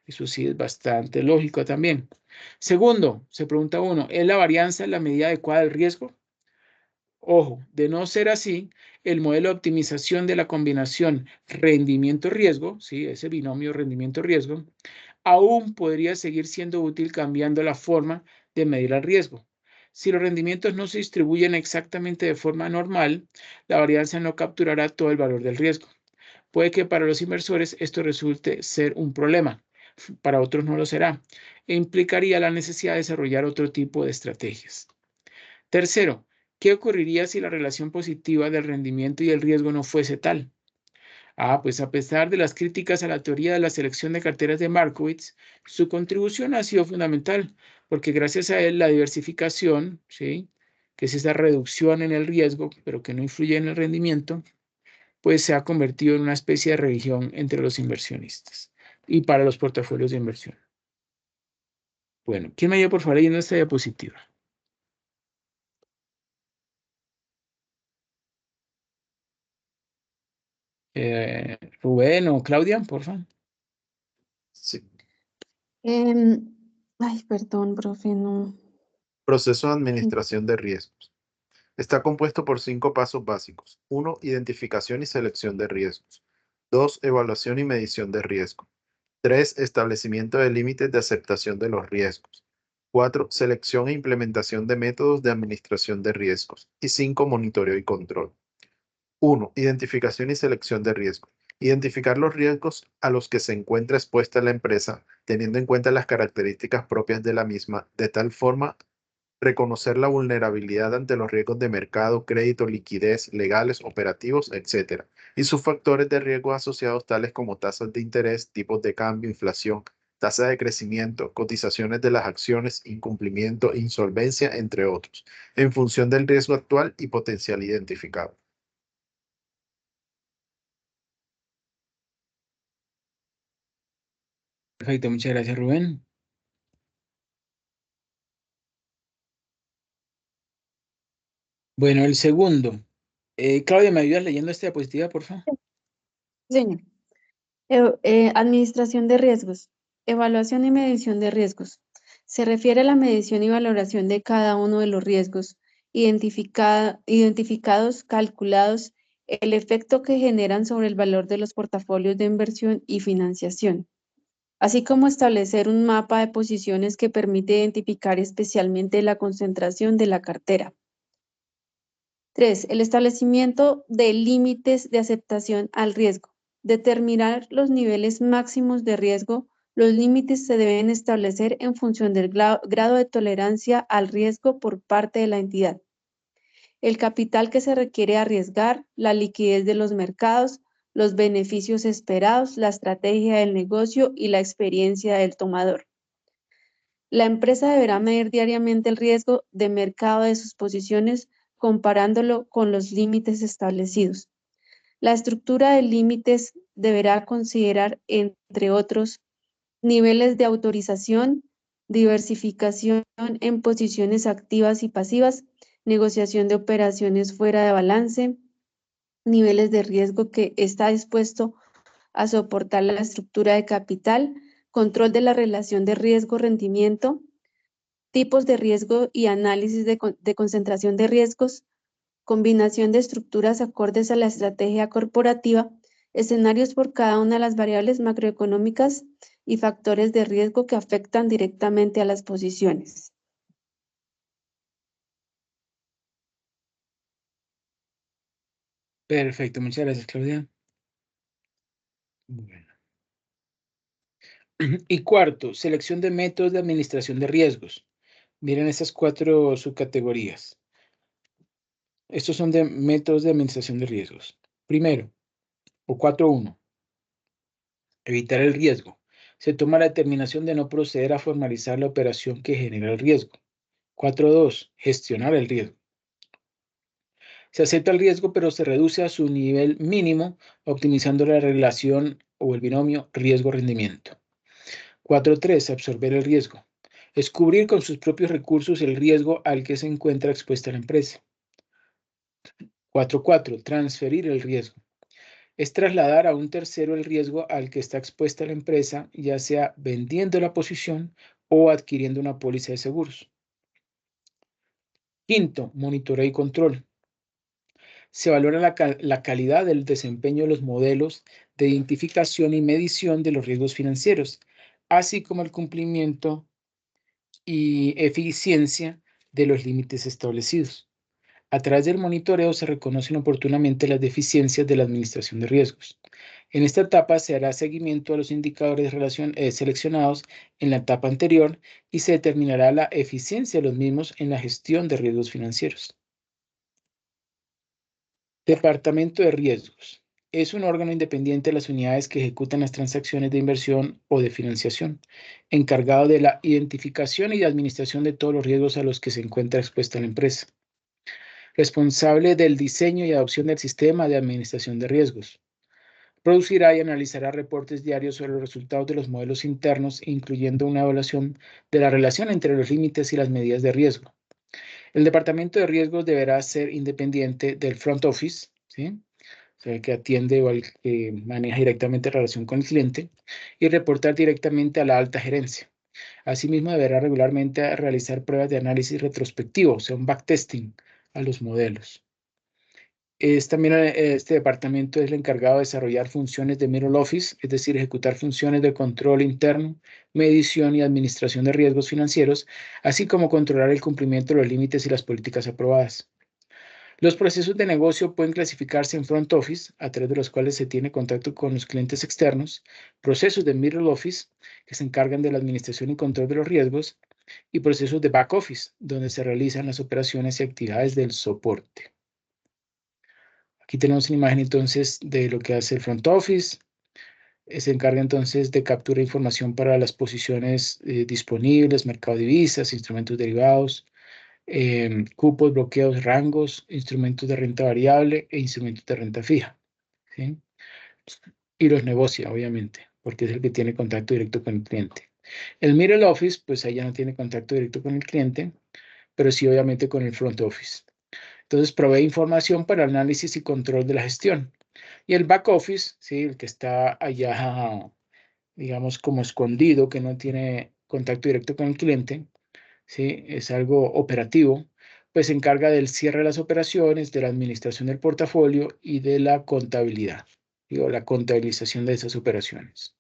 Eso sí es bastante lógico también. Segundo, se pregunta uno, ¿es la varianza la medida adecuada del riesgo? Ojo, de no ser así, el modelo de optimización de la combinación rendimiento-riesgo, ¿sí? Ese binomio rendimiento-riesgo, aún podría seguir siendo útil cambiando la forma de medir el riesgo. Si los rendimientos no se distribuyen exactamente de forma normal, la varianza no capturará todo el valor del riesgo. Puede que para los inversores esto resulte ser un problema, para otros no lo será, e implicaría la necesidad de desarrollar otro tipo de estrategias. Tercero, ¿qué ocurriría si la relación positiva del rendimiento y el riesgo no fuese tal? Pues a pesar de las críticas a la teoría de la selección de carteras de Markowitz, su contribución ha sido fundamental, porque gracias a él la diversificación, ¿sí?, que es esa reducción en el riesgo, pero que no influye en el rendimiento, pues se ha convertido en una especie de religión entre los inversionistas y para los portafolios de inversión. Bueno, ¿quién me ayuda por favor leyendo esta diapositiva? Rubén o Claudia, por favor. Sí. Ay, perdón, profe, no. Proceso de administración de riesgos. Está compuesto por 5 pasos básicos. 1. Identificación y selección de riesgos. 2. Evaluación y medición de riesgo. 3. Establecimiento de límites de aceptación de los riesgos. 4. Selección e implementación de métodos de administración de riesgos. Y 5. Monitoreo y control. 1. Identificación y selección de riesgos. Identificar los riesgos a los que se encuentra expuesta la empresa, teniendo en cuenta las características propias de la misma, de tal forma reconocer la vulnerabilidad ante los riesgos de mercado, crédito, liquidez, legales, operativos, etc. Y sus factores de riesgo asociados tales como tasas de interés, tipos de cambio, inflación, tasa de crecimiento, cotizaciones de las acciones, incumplimiento, insolvencia, entre otros, en función del riesgo actual y potencial identificado. Perfecto, muchas gracias, Rubén. Bueno, el segundo. Claudia, ¿me ayudas leyendo esta diapositiva, por favor? Señor. Administración de riesgos. Evaluación y medición de riesgos. Se refiere a la medición y valoración de cada uno de los riesgos identificados, calculados, el efecto que generan sobre el valor de los portafolios de inversión y financiación, así como establecer un mapa de posiciones que permite identificar especialmente la concentración de la cartera. 3. El establecimiento de límites de aceptación al riesgo. Determinar los niveles máximos de riesgo. Los límites se deben establecer en función del grado de tolerancia al riesgo por parte de la entidad. El capital que se requiere arriesgar, la liquidez de los mercados, los beneficios esperados, la estrategia del negocio y la experiencia del tomador. La empresa deberá medir diariamente el riesgo de mercado de sus posiciones comparándolo con los límites establecidos. La estructura de límites deberá considerar, entre otros, niveles de autorización, diversificación en posiciones activas y pasivas, negociación de operaciones fuera de balance, niveles de riesgo que está dispuesto a soportar la estructura de capital, control de la relación de riesgo-rendimiento, tipos de riesgo y análisis de concentración de riesgos, combinación de estructuras acordes a la estrategia corporativa, escenarios por cada una de las variables macroeconómicas y factores de riesgo que afectan directamente a las posiciones. Perfecto, muchas gracias, Claudia. Bueno. Y cuarto, selección de métodos de administración de riesgos. Miren estas 4 subcategorías. Estos son de métodos de administración de riesgos. Primero, o 4.1, evitar el riesgo. Se toma la determinación de no proceder a formalizar la operación que genera el riesgo. 4.2, gestionar el riesgo. Se acepta el riesgo, pero se reduce a su nivel mínimo, optimizando la relación o el binomio riesgo-rendimiento. 4.3, absorber el riesgo. Es cubrir con sus propios recursos el riesgo al que se encuentra expuesta la empresa. 4.4, transferir el riesgo. Es trasladar a un tercero el riesgo al que está expuesta la empresa, ya sea vendiendo la posición o adquiriendo una póliza de seguros. Quinto, monitoreo y control. Se valora la calidad del desempeño de los modelos de identificación y medición de los riesgos financieros, así como el cumplimiento y eficiencia de los límites establecidos. A través del monitoreo se reconocen oportunamente las deficiencias de la administración de riesgos. En esta etapa se hará seguimiento a los indicadores de relación seleccionados en la etapa anterior y se determinará la eficiencia de los mismos en la gestión de riesgos financieros. Departamento de riesgos. Es un órgano independiente de las unidades que ejecutan las transacciones de inversión o de financiación, encargado de la identificación y administración de todos los riesgos a los que se encuentra expuesta la empresa. Responsable del diseño y adopción del sistema de administración de riesgos. Producirá y analizará reportes diarios sobre los resultados de los modelos internos, incluyendo una evaluación de la relación entre los límites y las medidas de riesgo. El departamento de riesgos deberá ser independiente del front office, ¿sí? O sea, que atiende o que maneja directamente la relación con el cliente, y reportar directamente a la alta gerencia. Asimismo, deberá regularmente realizar pruebas de análisis retrospectivo, o sea, un backtesting a los modelos. También este departamento es el encargado de desarrollar funciones de middle office, es decir, ejecutar funciones de control interno, medición y administración de riesgos financieros, así como controlar el cumplimiento de los límites y las políticas aprobadas. Los procesos de negocio pueden clasificarse en front office, a través de los cuales se tiene contacto con los clientes externos, procesos de middle office, que se encargan de la administración y control de los riesgos, y procesos de back office, donde se realizan las operaciones y actividades del soporte. Aquí tenemos una imagen entonces de lo que hace el front office. Se encarga entonces de captura de información para las posiciones disponibles, mercado de divisas, instrumentos derivados, cupos, bloqueos, rangos, instrumentos de renta variable e instrumentos de renta fija, ¿sí? Y los negocia, obviamente, porque es el que tiene contacto directo con el cliente. El middle office, pues allá no tiene contacto directo con el cliente, pero sí obviamente con el front office. Entonces provee información para análisis y control de la gestión. Y el back office, ¿sí? El que está allá, digamos, como escondido, que no tiene contacto directo con el cliente, ¿sí? Es algo operativo, pues se encarga del cierre de las operaciones, de la administración del portafolio y de la contabilidad, digo, la contabilización de esas operaciones.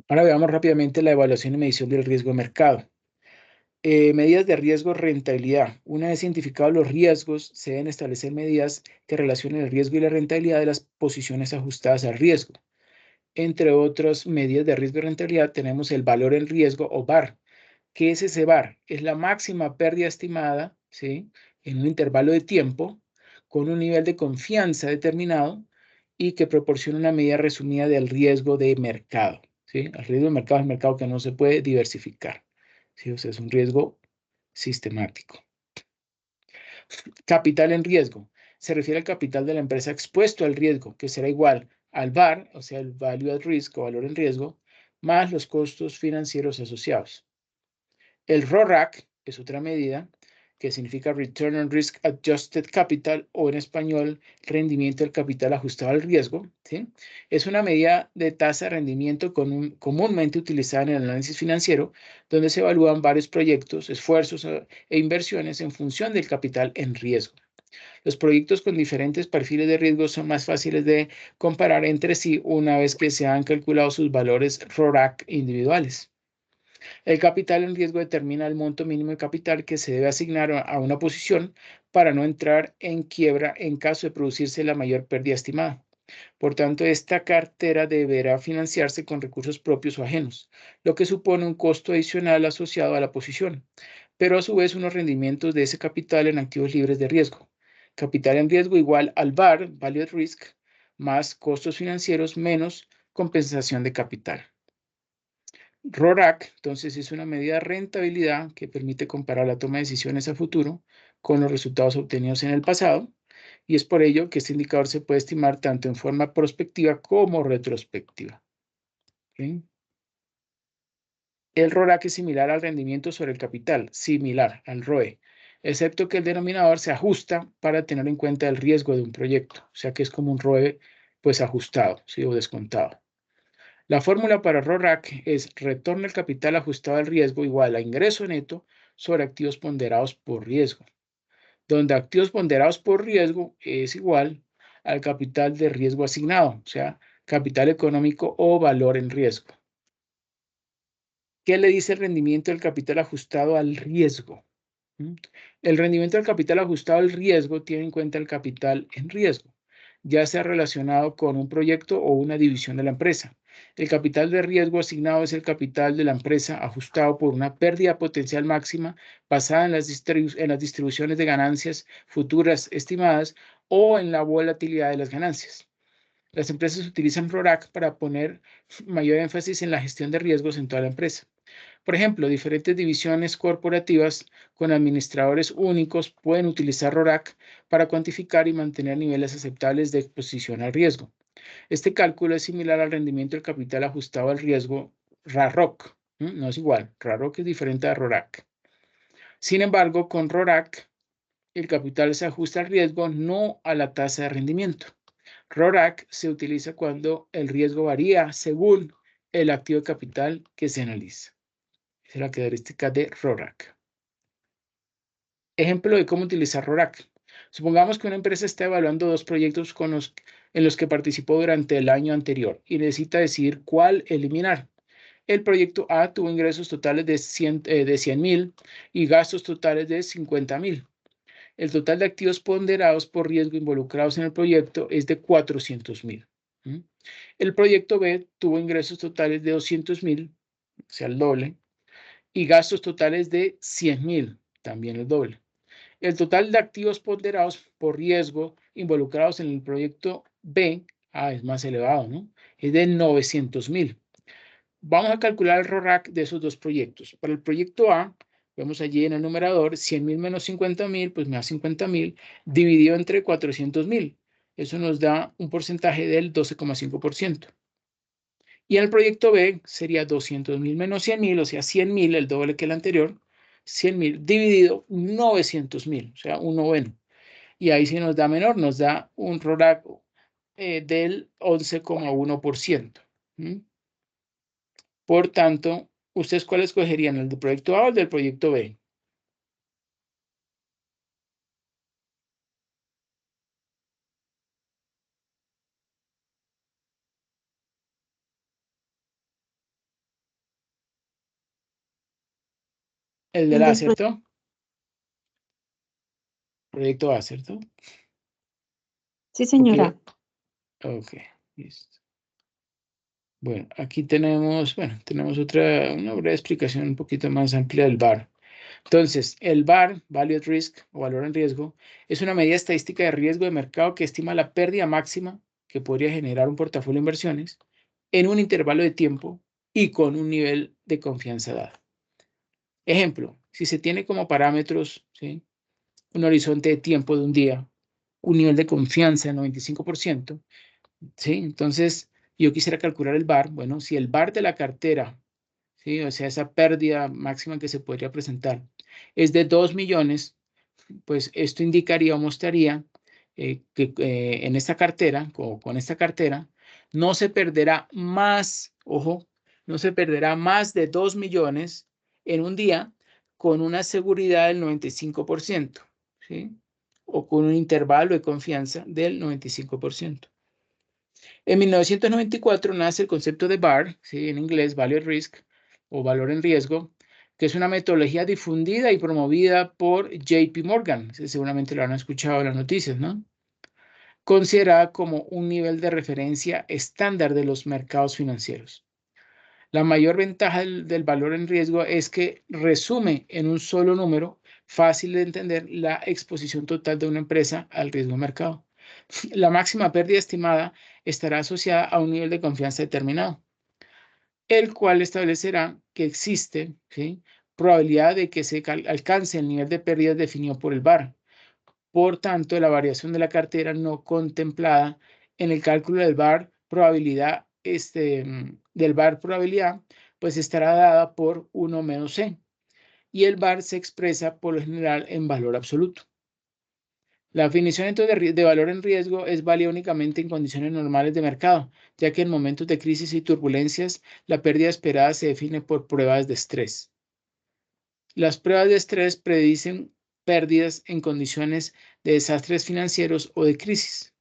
Ahora veamos rápidamente la evaluación y medición del riesgo de mercado. Medidas de riesgo rentabilidad. Una vez identificados los riesgos, se deben establecer medidas que relacionen el riesgo y la rentabilidad de las posiciones ajustadas al riesgo. Entre otras medidas de riesgo y rentabilidad tenemos el valor en riesgo o VAR. ¿Qué es ese VAR? Es la máxima pérdida estimada, ¿sí? En un intervalo de tiempo con un nivel de confianza determinado y que proporciona una medida resumida del riesgo de mercado, ¿sí? El riesgo de mercado es un mercado que no se puede diversificar, ¿sí? O sea, es un riesgo sistemático. Capital en riesgo. Se refiere al capital de la empresa expuesto al riesgo, que será igual al VAR, o sea, el Value at Risk o valor en riesgo, más los costos financieros asociados. El RORAC es otra medida que significa Return on Risk Adjusted Capital, o en español, rendimiento del capital ajustado al riesgo, ¿sí? Es una medida de tasa de rendimiento comúnmente utilizada en el análisis financiero, donde se evalúan varios proyectos, esfuerzos e inversiones en función del capital en riesgo. Los proyectos con diferentes perfiles de riesgo son más fáciles de comparar entre sí una vez que se han calculado sus valores RORAC individuales. El capital en riesgo determina el monto mínimo de capital que se debe asignar a una posición para no entrar en quiebra en caso de producirse la mayor pérdida estimada. Por tanto, esta cartera deberá financiarse con recursos propios o ajenos, lo que supone un costo adicional asociado a la posición, pero a su vez unos rendimientos de ese capital en activos libres de riesgo. Capital en riesgo igual al VAR, Value at Risk, más costos financieros menos compensación de capital. RORAC, entonces, es una medida de rentabilidad que permite comparar la toma de decisiones a futuro con los resultados obtenidos en el pasado, y es por ello que este indicador se puede estimar tanto en forma prospectiva como retrospectiva. ¿Okay? El RORAC es similar al rendimiento sobre el capital, similar al ROE, excepto que el denominador se ajusta para tener en cuenta el riesgo de un proyecto, o sea que es como un ROE pues ajustado, ¿sí? O descontado. La fórmula para RORAC es retorno del capital ajustado al riesgo igual a ingreso neto sobre activos ponderados por riesgo, donde activos ponderados por riesgo es igual al capital de riesgo asignado, o sea, capital económico o valor en riesgo. ¿Qué le dice el rendimiento del capital ajustado al riesgo? El rendimiento del capital ajustado al riesgo tiene en cuenta el capital en riesgo, ya sea relacionado con un proyecto o una división de la empresa. El capital de riesgo asignado es el capital de la empresa ajustado por una pérdida potencial máxima basada en las distribuciones de ganancias futuras estimadas o en la volatilidad de las ganancias. Las empresas utilizan RORAC para poner mayor énfasis en la gestión de riesgos en toda la empresa. Por ejemplo, diferentes divisiones corporativas con administradores únicos pueden utilizar RORAC para cuantificar y mantener niveles aceptables de exposición al riesgo. Este cálculo es similar al rendimiento del capital ajustado al riesgo RAROC. No es igual, RAROC es diferente a RORAC. Sin embargo, con RORAC, el capital se ajusta al riesgo, no a la tasa de rendimiento. RORAC se utiliza cuando el riesgo varía según el activo de capital que se analiza. Esa es la característica de RORAC. Ejemplo de cómo utilizar RORAC. Supongamos que una empresa está evaluando dos proyectos en los que participó durante el año anterior y necesita decidir cuál eliminar. El proyecto A tuvo ingresos totales de 100,000 y gastos totales de 50,000. El total de activos ponderados por riesgo involucrados en el proyecto es de 400,000. El proyecto B tuvo ingresos totales de 200,000, o sea, el doble, y gastos totales de 100,000, también el doble. El total de activos ponderados por riesgo involucrados en el proyecto B, es más elevado, ¿no? Es de 900,000. Vamos a calcular el RORAC de esos dos proyectos. Para el proyecto A, vemos allí en el numerador 100,000 menos 50,000, pues me da 50,000, dividido entre 400,000. Eso nos da un porcentaje del 12,5%. Y en el proyecto B sería 200,000 menos 100,000, o sea, 100,000, el doble que el anterior, 100,000 dividido 900,000, o sea, un noveno. Y ahí sí nos da menor, nos da un RORAC del 11,1%. Por tanto, ¿ustedes cuál escogerían? ¿El del proyecto A o el del proyecto B? El del El A, del ¿cierto? Proyecto A, ¿cierto? Sí, señora. Ok, listo. Bueno, aquí tenemos una breve explicación un poquito más amplia del VAR. Entonces, el VAR, Value at Risk o valor en riesgo, es una medida estadística de riesgo de mercado que estima la pérdida máxima que podría generar un portafolio de inversiones en un intervalo de tiempo y con un nivel de confianza dado. Ejemplo, si se tiene como parámetros, ¿sí?, un horizonte de tiempo de un día, un nivel de confianza de 95%, ¿sí? Entonces, yo quisiera calcular el VAR. Bueno, si el VAR de la cartera, ¿sí?, o sea, esa pérdida máxima que se podría presentar, es de 2 millones, pues esto indicaría o mostraría que en esta cartera, con esta cartera, no se perderá más, ojo, no se perderá más de 2 millones en un día con una seguridad del 95%, ¿sí? O con un intervalo de confianza del 95%. En 1994 nace el concepto de VAR, ¿sí?, en inglés, Value at Risk, o valor en riesgo, que es una metodología difundida y promovida por JP Morgan. Seguramente lo han escuchado en las noticias, ¿no? Considerada como un nivel de referencia estándar de los mercados financieros. La mayor ventaja del valor en riesgo es que resume en un solo número, fácil de entender, la exposición total de una empresa al riesgo de mercado. La máxima pérdida estimada estará asociada a un nivel de confianza determinado, el cual establecerá que existe, ¿sí?, probabilidad de que se alcance el nivel de pérdida definido por el VAR. Por tanto, la variación de la cartera no contemplada en el cálculo del VAR probabilidad, pues estará dada por 1 menos C. Y el VAR se expresa por lo general en valor absoluto. La definición entonces de valor en riesgo es válida únicamente en condiciones normales de mercado, ya que en momentos de crisis y turbulencias, la pérdida esperada se define por pruebas de estrés. Las pruebas de estrés predicen pérdidas en condiciones de desastres financieros o de crisis.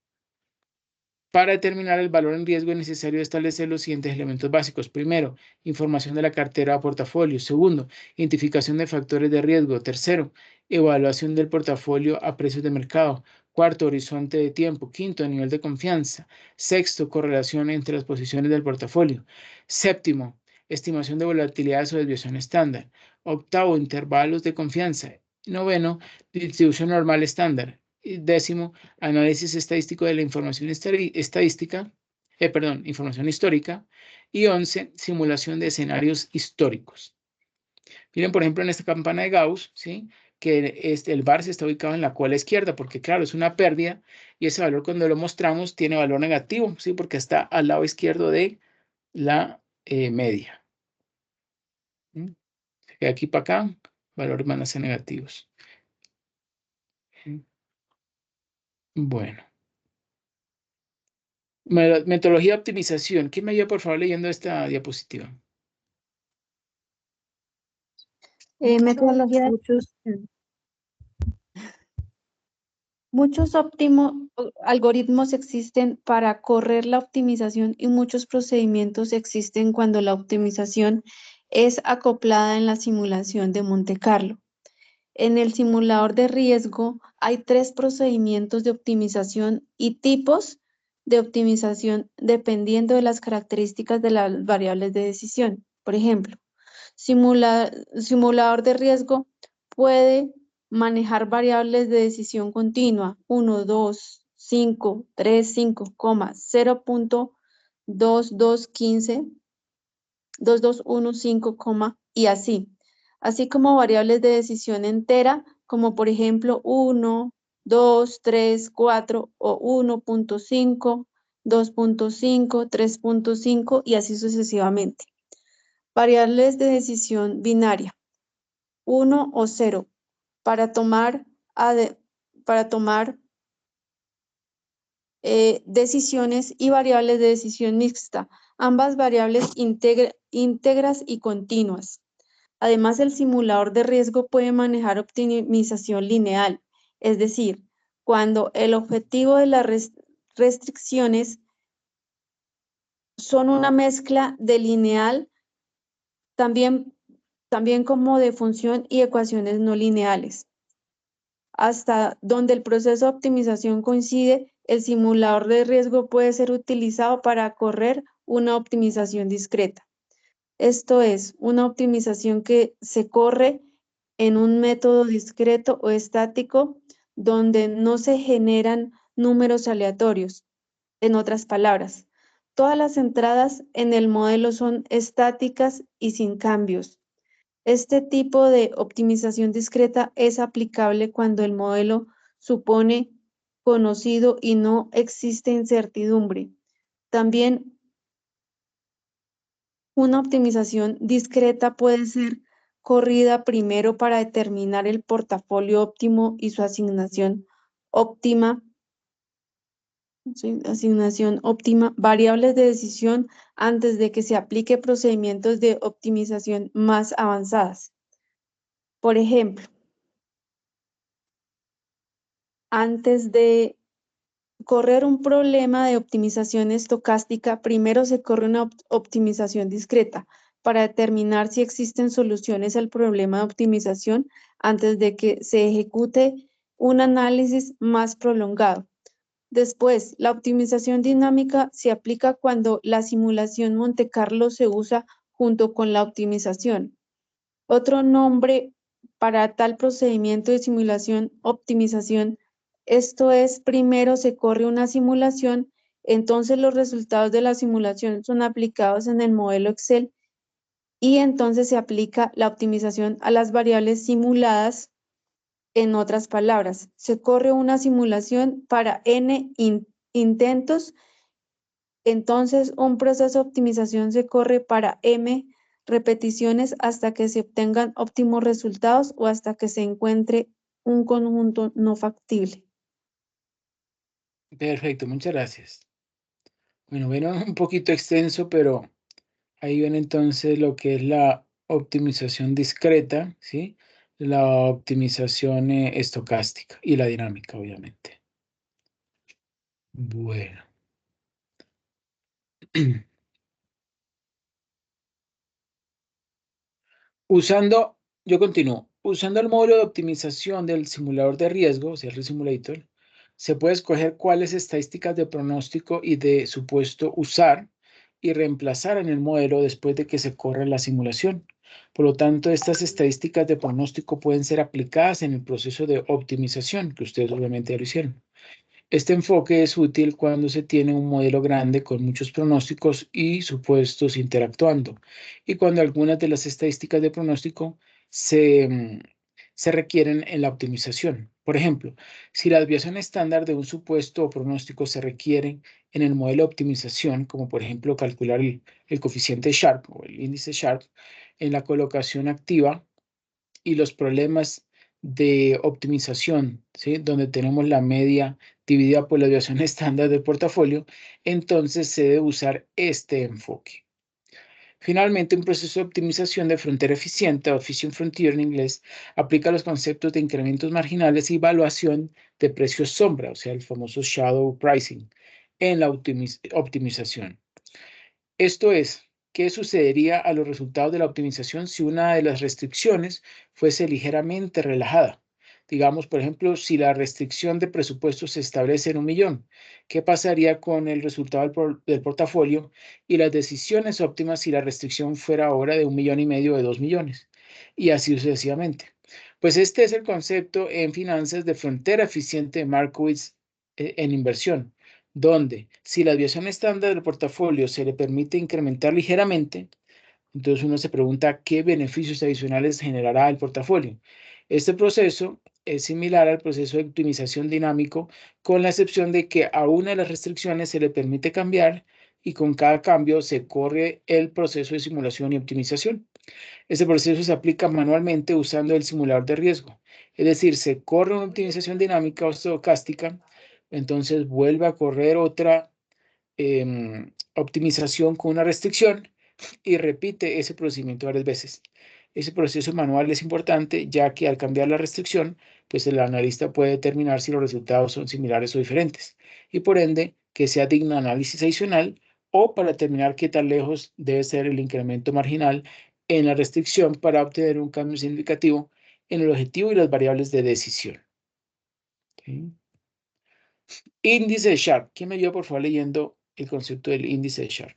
Para determinar el valor en riesgo es necesario establecer los siguientes elementos básicos. Primero, información de la cartera o portafolio. Segundo, identificación de factores de riesgo. Tercero, evaluación del portafolio a precios de mercado. Cuarto, horizonte de tiempo. Quinto, nivel de confianza. Sexto, correlación entre las posiciones del portafolio. Séptimo, estimación de volatilidades o desviación estándar. Octavo, intervalos de confianza. Noveno, distribución normal estándar. Y décimo, análisis estadístico de la información información histórica. Y 11, simulación de escenarios históricos. Miren, por ejemplo, en esta campana de Gauss, ¿sí? Que el bar se está ubicado en la cola izquierda, porque claro, es una pérdida, y ese valor cuando lo mostramos tiene valor negativo, ¿sí? Porque está al lado izquierdo de la media. ¿Mm? De aquí para acá, valores van a ser negativos. ¿Mm? Bueno. Metodología de optimización. ¿Quién me ayuda, por favor, leyendo esta diapositiva? Metodología de muchos algoritmos existen para correr la optimización y muchos procedimientos existen cuando la optimización es acoplada en la simulación de Monte Carlo. En el simulador de riesgo hay 3 procedimientos de optimización y tipos de optimización dependiendo de las características de las variables de decisión. Por ejemplo, simulador de riesgo puede manejar variables de decisión continua 1, 2, 5, 3, 5, 0.2215, 2215, y así como variables de decisión entera, como por ejemplo 1, 2, 3, 4 o 1.5, 2.5, 3.5 y así sucesivamente. Variables de decisión binaria, 1 o 0, para tomar decisiones, y variables de decisión mixta, ambas variables íntegras y continuas. Además, el simulador de riesgo puede manejar optimización lineal, es decir, cuando el objetivo de las restricciones son una mezcla de lineal, también como de función y ecuaciones no lineales. Hasta donde el proceso de optimización coincide, el simulador de riesgo puede ser utilizado para correr una optimización discreta. Esto es, una optimización que se corre en un método discreto o estático donde no se generan números aleatorios. En otras palabras, todas las entradas en el modelo son estáticas y sin cambios. Este tipo de optimización discreta es aplicable cuando el modelo supone conocido y no existe incertidumbre. También una optimización discreta puede ser corrida primero para determinar el portafolio óptimo y su asignación óptima, variables de decisión antes de que se aplique procedimientos de optimización más avanzadas. Por ejemplo, antes de correr un problema de optimización estocástica, primero se corre una optimización discreta para determinar si existen soluciones al problema de optimización antes de que se ejecute un análisis más prolongado. Después, la optimización dinámica se aplica cuando la simulación Monte Carlo se usa junto con la optimización. Otro nombre para tal procedimiento de simulación optimización, esto es, primero se corre una simulación, entonces los resultados de la simulación son aplicados en el modelo Excel y entonces se aplica la optimización a las variables simuladas. En otras palabras, se corre una simulación para n intentos, entonces un proceso de optimización se corre para m repeticiones hasta que se obtengan óptimos resultados o hasta que se encuentre un conjunto no factible. Perfecto, muchas gracias. Bueno, un poquito extenso, pero ahí ven entonces lo que es la optimización discreta, ¿sí? La optimización estocástica y la dinámica, obviamente. Bueno. Yo continúo. Usando el módulo de optimización del simulador de riesgo, o sea, el Risk Simulator, se puede escoger cuáles estadísticas de pronóstico y de supuesto usar y reemplazar en el modelo después de que se corra la simulación. Por lo tanto, estas estadísticas de pronóstico pueden ser aplicadas en el proceso de optimización, que ustedes obviamente ya lo hicieron. Este enfoque es útil cuando se tiene un modelo grande con muchos pronósticos y supuestos interactuando, y cuando algunas de las estadísticas de pronóstico se requieren en la optimización. Por ejemplo, si la desviación estándar de un supuesto o pronóstico se requiere en el modelo de optimización, como por ejemplo calcular el coeficiente Sharp o el índice Sharp en la colocación activa, y los problemas de optimización, ¿sí? Donde tenemos la media dividida por la desviación estándar del portafolio, entonces se debe usar este enfoque. Finalmente, un proceso de optimización de frontera eficiente, o Efficient Frontier en inglés, aplica los conceptos de incrementos marginales y evaluación de precios sombra, o sea, el famoso shadow pricing, en la optimización. Esto es, ¿qué sucedería a los resultados de la optimización si una de las restricciones fuese ligeramente relajada? Digamos, por ejemplo, si la restricción de presupuesto se establece en 1 millón, ¿qué pasaría con el resultado del portafolio y las decisiones óptimas si la restricción fuera ahora de 1,5 millones o de 2 millones? Y así sucesivamente. Pues este es el concepto en finanzas de frontera eficiente de Markowitz en inversión, donde si la desviación estándar del portafolio se le permite incrementar ligeramente, entonces uno se pregunta qué beneficios adicionales generará el portafolio. Este proceso es similar al proceso de optimización dinámico, con la excepción de que a una de las restricciones se le permite cambiar y con cada cambio se corre el proceso de simulación y optimización. Este proceso se aplica manualmente usando el simulador de riesgo. Es decir, se corre una optimización dinámica o estocástica, entonces vuelve a correr otra optimización con una restricción y repite ese procedimiento varias veces. Ese proceso manual es importante, ya que al cambiar la restricción, pues el analista puede determinar si los resultados son similares o diferentes, y por ende que sea digno de análisis adicional, o para determinar qué tan lejos debe ser el incremento marginal en la restricción para obtener un cambio significativo en el objetivo y las variables de decisión. ¿Okay? Índice de Sharpe. ¿Quién me ayuda, por favor, leyendo el concepto del índice de Sharpe?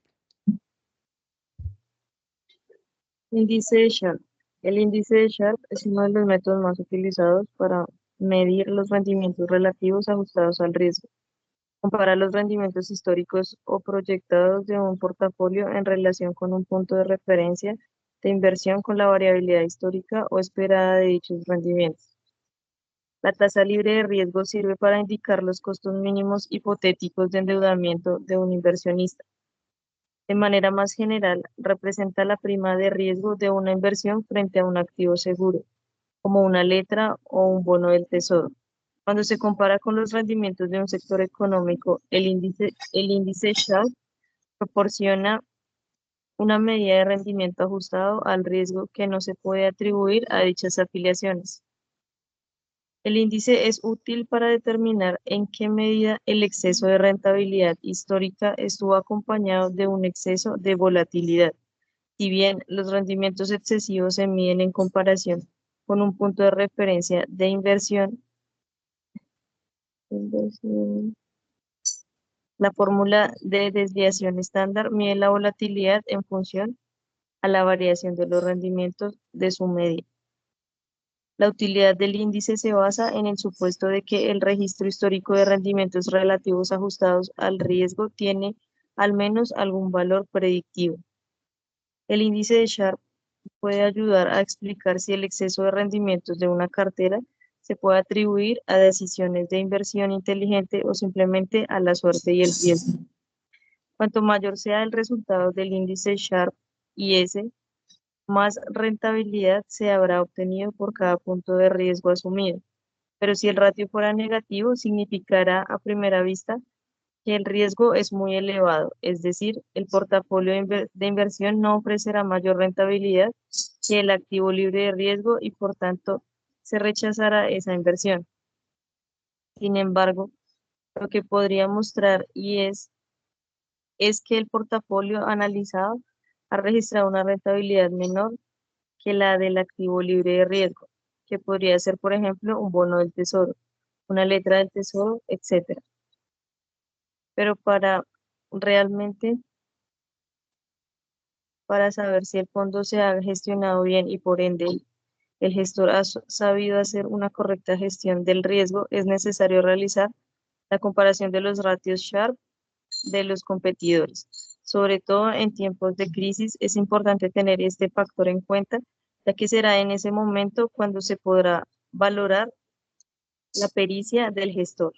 Índice de Sharpe. El índice de Sharpe es uno de los métodos más utilizados para medir los rendimientos relativos ajustados al riesgo. Compara los rendimientos históricos o proyectados de un portafolio en relación con un punto de referencia de inversión con la variabilidad histórica o esperada de dichos rendimientos. La tasa libre de riesgo sirve para indicar los costos mínimos hipotéticos de endeudamiento de un inversionista. De manera más general, representa la prima de riesgo de una inversión frente a un activo seguro, como una letra o un bono del tesoro. Cuando se compara con los rendimientos de un sector económico, el índice Sharpe proporciona una medida de rendimiento ajustado al riesgo que no se puede atribuir a dichas afiliaciones. El índice es útil para determinar en qué medida el exceso de rentabilidad histórica estuvo acompañado de un exceso de volatilidad. Si bien los rendimientos excesivos se miden en comparación con un punto de referencia de inversión, la fórmula de desviación estándar mide la volatilidad en función a la variación de los rendimientos de su media. La utilidad del índice se basa en el supuesto de que el registro histórico de rendimientos relativos ajustados al riesgo tiene al menos algún valor predictivo. El índice de Sharpe puede ayudar a explicar si el exceso de rendimientos de una cartera se puede atribuir a decisiones de inversión inteligente o simplemente a la suerte y el riesgo. Cuanto mayor sea el resultado del índice Sharpe IS, más rentabilidad se habrá obtenido por cada punto de riesgo asumido. Pero si el ratio fuera negativo, significará a primera vista que el riesgo es muy elevado, es decir, el portafolio de inversión no ofrecerá mayor rentabilidad que el activo libre de riesgo y por tanto se rechazará esa inversión. Sin embargo, lo que podría mostrar y es es que el portafolio analizado ha registrado una rentabilidad menor que la del activo libre de riesgo, que podría ser, por ejemplo, un bono del tesoro, una letra del tesoro, etc. Pero realmente, para saber si el fondo se ha gestionado bien y por ende el gestor ha sabido hacer una correcta gestión del riesgo, es necesario realizar la comparación de los ratios Sharpe de los competidores. Sobre todo en tiempos de crisis es importante tener este factor en cuenta, ya que será en ese momento cuando se podrá valorar la pericia del gestor.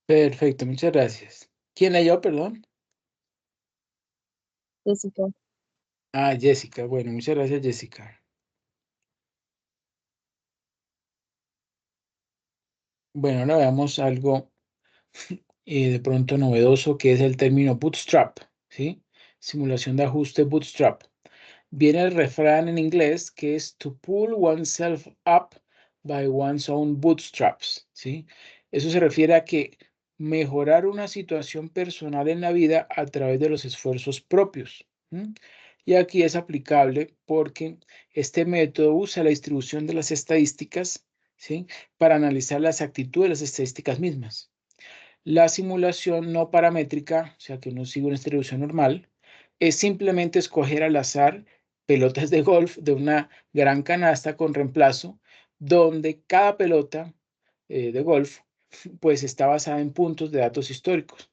Perfecto, muchas gracias. ¿Quién leyó, perdón? Jessica. Ah, Jessica. Bueno, muchas gracias, Jessica. Bueno, ahora veamos algo de pronto novedoso, que es el término bootstrap, ¿sí? Simulación de ajuste bootstrap. Viene el refrán en inglés que es to pull oneself up by one's own bootstraps, ¿sí? Eso se refiere a que mejorar una situación personal en la vida a través de los esfuerzos propios. Y aquí es aplicable porque este método usa la distribución de las estadísticas, ¿sí? Para analizar las actitudes de las estadísticas mismas. La simulación no paramétrica, o sea que uno sigue una distribución normal, es simplemente escoger al azar pelotas de golf de una gran canasta con reemplazo, donde cada pelota de golf pues está basada en puntos de datos históricos.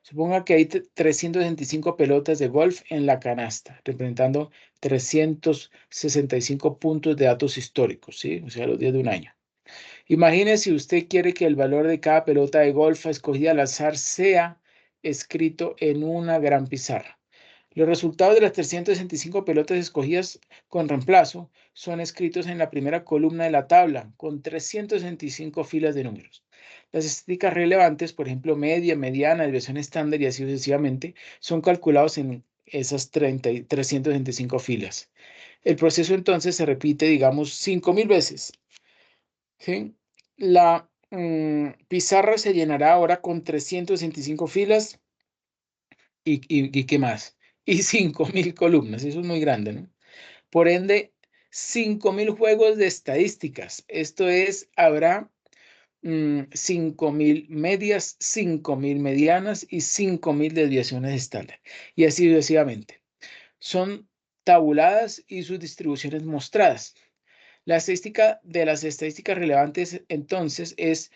Suponga que hay 365 pelotas de golf en la canasta, representando 365 puntos de datos históricos, ¿sí? O sea, los días de un año. Imagine si usted quiere que el valor de cada pelota de golf escogida al azar sea escrito en una gran pizarra. Los resultados de las 365 pelotas escogidas con reemplazo son escritos en la primera columna de la tabla, con 365 filas de números. Las estadísticas relevantes, por ejemplo, media, mediana, desviación estándar y así sucesivamente, son calculados en esas 365 filas. El proceso entonces se repite, digamos, 5.000 veces. ¿Sí? La pizarra se llenará ahora con 365 filas y ¿qué más? Y 5.000 columnas, eso es muy grande, ¿no? Por ende, 5.000 juegos de estadísticas. Esto es, habrá 5.000 medias, 5.000 medianas y 5.000 desviaciones estándar. Y así sucesivamente. Son tabuladas y sus distribuciones mostradas. La estadística de las estadísticas relevantes entonces es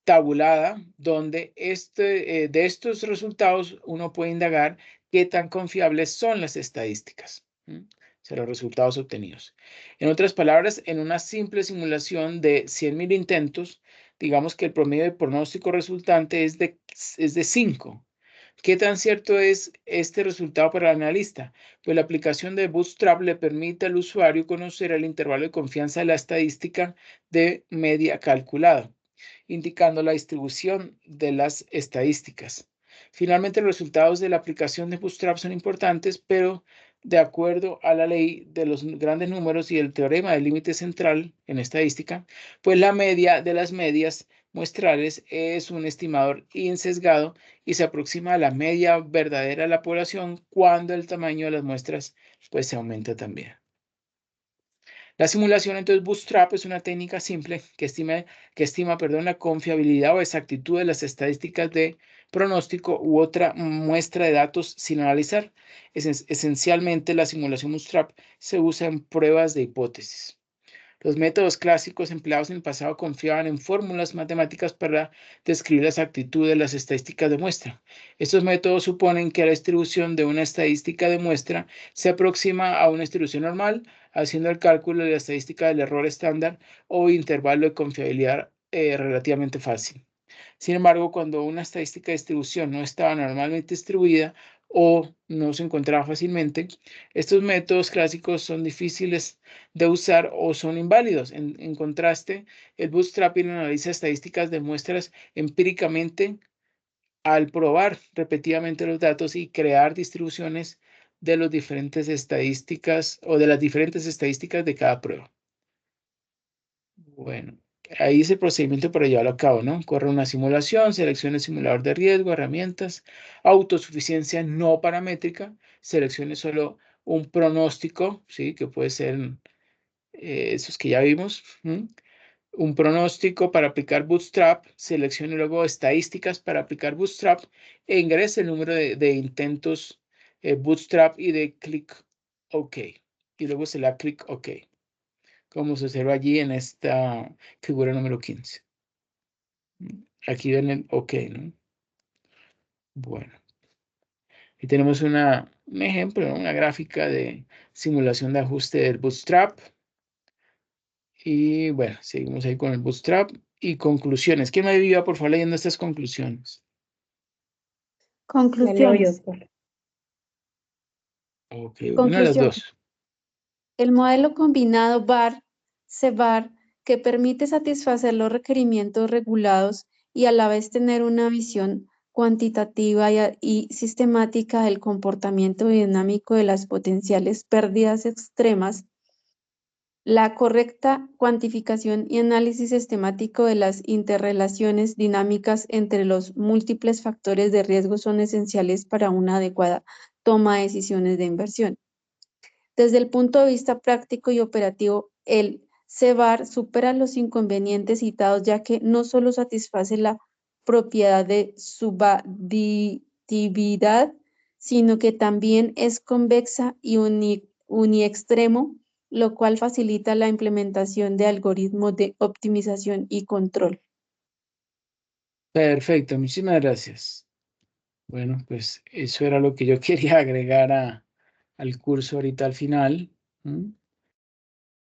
tabulada, donde de estos resultados uno puede indagar qué tan confiables son las estadísticas, o sea, los resultados obtenidos. En otras palabras, en una simple simulación de 100.000 intentos, digamos que el promedio de pronóstico resultante es de 5. ¿Qué tan cierto es este resultado para el analista? Pues la aplicación de Bootstrap le permite al usuario conocer el intervalo de confianza de la estadística de media calculada, indicando la distribución de las estadísticas. Finalmente, los resultados de la aplicación de Bootstrap son importantes, pero de acuerdo a la ley de los grandes números y el teorema del límite central en estadística, pues la media de las medias muestrales es un estimador insesgado y se aproxima a la media verdadera de la población cuando el tamaño de las muestras pues se aumenta también. La simulación, entonces, Bootstrap es una técnica simple que estima la confiabilidad o exactitud de las estadísticas de pronóstico u otra muestra de datos sin analizar. Esencialmente, la simulación Bootstrap se usa en pruebas de hipótesis. Los métodos clásicos empleados en el pasado confiaban en fórmulas matemáticas para describir las actitudes de las estadísticas de muestra. Estos métodos suponen que la distribución de una estadística de muestra se aproxima a una distribución normal, haciendo el cálculo de la estadística del error estándar o intervalo de confiabilidad relativamente fácil. Sin embargo, cuando una estadística de distribución no estaba normalmente distribuida o no se encontraba fácilmente, estos métodos clásicos son difíciles de usar o son inválidos. En contraste, el bootstrapping analiza estadísticas de muestras empíricamente al probar repetidamente los datos y crear distribuciones de las diferentes estadísticas o de las diferentes estadísticas de cada prueba. Bueno, ahí es el procedimiento para llevarlo a cabo, ¿no? Corre una simulación, seleccione simulador de riesgo, herramientas, autosuficiencia no paramétrica, seleccione solo un pronóstico, ¿sí? Que puede ser esos que ya vimos, un pronóstico para aplicar Bootstrap, seleccione luego estadísticas para aplicar Bootstrap e ingrese el número de intentos Bootstrap y de clic OK. Y luego se le da clic OK, como se observa allí en esta figura número 15. Aquí ven el OK, ¿no? Bueno, y tenemos un ejemplo, una gráfica de simulación de ajuste del Bootstrap. Y bueno, seguimos ahí con el Bootstrap y conclusiones. ¿Quién me ayuda, por favor, leyendo estas conclusiones? La leo yo, Conclusiones. profe. Ok, una de las Conclusión. dos. El modelo combinado VAR-CVAR, que permite satisfacer los requerimientos regulados y a la vez tener una visión cuantitativa y sistemática del comportamiento dinámico de las potenciales pérdidas extremas, la correcta cuantificación y análisis sistemático de las interrelaciones dinámicas entre los múltiples factores de riesgo son esenciales para una adecuada toma de decisiones de inversión. Desde el punto de vista práctico y operativo, el CVAR supera los inconvenientes citados, ya que no solo satisface la propiedad de subaditividad, sino que también es convexa y uniextremo, lo cual facilita la implementación de algoritmos de optimización y control. Perfecto, muchísimas gracias. Bueno, pues eso era lo que yo quería agregar al curso ahorita al final.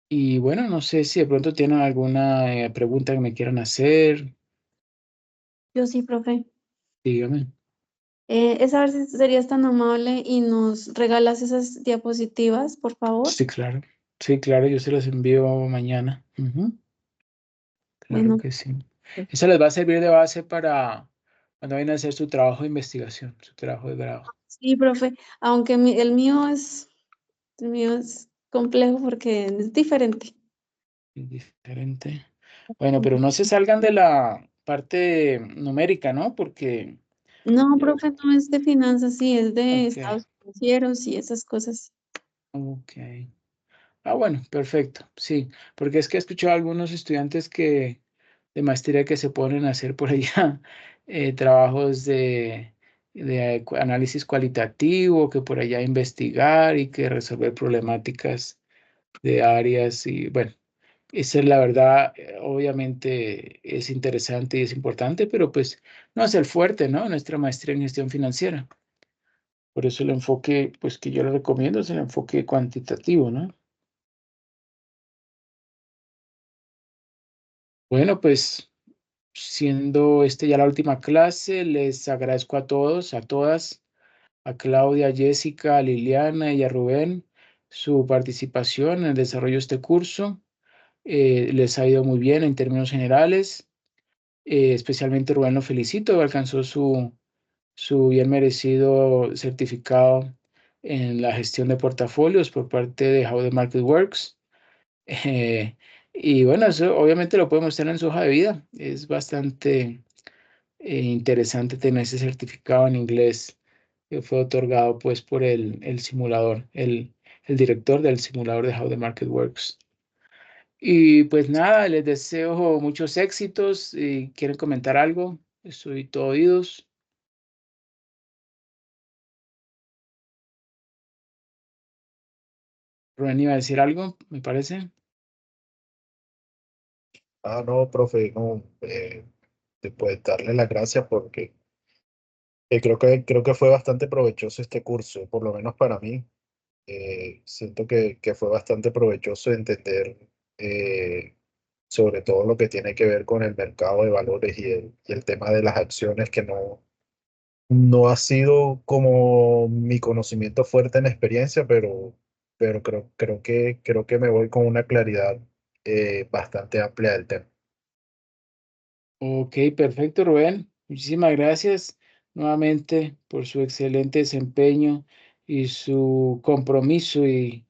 Y bueno, no sé si de pronto tienen alguna pregunta que me quieran hacer. Yo sí, profe. Dígame. A ver si serías tan amable y nos regalas esas diapositivas, por favor. Sí, claro. Sí, claro, yo se los envío mañana. Claro Bueno, que sí. Eso les va a servir de base para cuando vayan a hacer su trabajo de investigación, su trabajo de grado. sí, profe, aunque el mío es complejo porque es diferente. Es diferente. Bueno, pero no se salgan de la parte numérica, ¿no? Porque, No, profe, no es de finanzas, sí, es de ok, estados financieros y esas cosas. ok. Ah, bueno, perfecto. Sí, porque es que he escuchado a algunos estudiantes de maestría que se ponen a hacer por allá trabajos de análisis cualitativo, que por allá investigar y que resolver problemáticas de áreas y bueno, esa es la verdad, obviamente es interesante y es importante, pero pues no es el fuerte, ¿no? Nuestra maestría en gestión financiera. Por eso el enfoque, pues que yo le recomiendo es el enfoque cuantitativo, ¿no? Bueno, pues siendo ya la última clase, les agradezco a todos, a todas, a Claudia, a Jessica, a Liliana y a Rubén su participación en el desarrollo de este curso. Les ha ido muy bien en términos generales. Especialmente Rubén lo felicito, alcanzó su bien merecido certificado en la gestión de portafolios por parte de How the Market Works. Eh, y bueno, eso obviamente lo podemos tener en su hoja de vida. Es bastante interesante tener ese certificado en inglés que fue otorgado pues por el simulador, el director del simulador de How the Market Works. Y pues nada, les deseo muchos éxitos. Si quieren comentar algo, estoy todo oídos. Rubén iba a decir algo, me parece. Ah, no, profe, no, pues darle las gracias porque creo que fue bastante provechoso este curso, por lo menos para mí. Siento que fue bastante provechoso entender sobre todo lo que tiene que ver con el mercado de valores y el tema de las acciones, que no ha sido como mi conocimiento fuerte en experiencia, pero creo que me voy con una claridad bastante amplia del tema. Ok, perfecto, Rubén. Muchísimas gracias nuevamente por su excelente desempeño y su compromiso y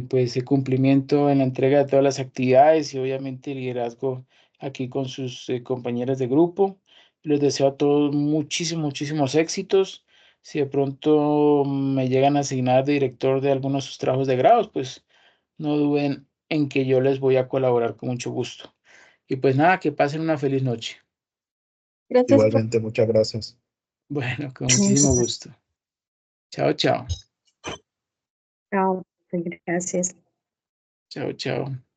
pues el cumplimiento en la entrega de todas las actividades y obviamente el liderazgo aquí con sus compañeras de grupo. Les deseo a todos muchísimos éxitos. Si de pronto me llegan a asignar de director de algunos de sus trabajos de grados, pues no duden en que yo les voy a colaborar con mucho gusto. Y pues nada, que pasen una feliz noche. Gracias por Igualmente, muchas gracias. Bueno, con muchísimo gusto. Chao, chao. Chao, gracias. Chao, chao.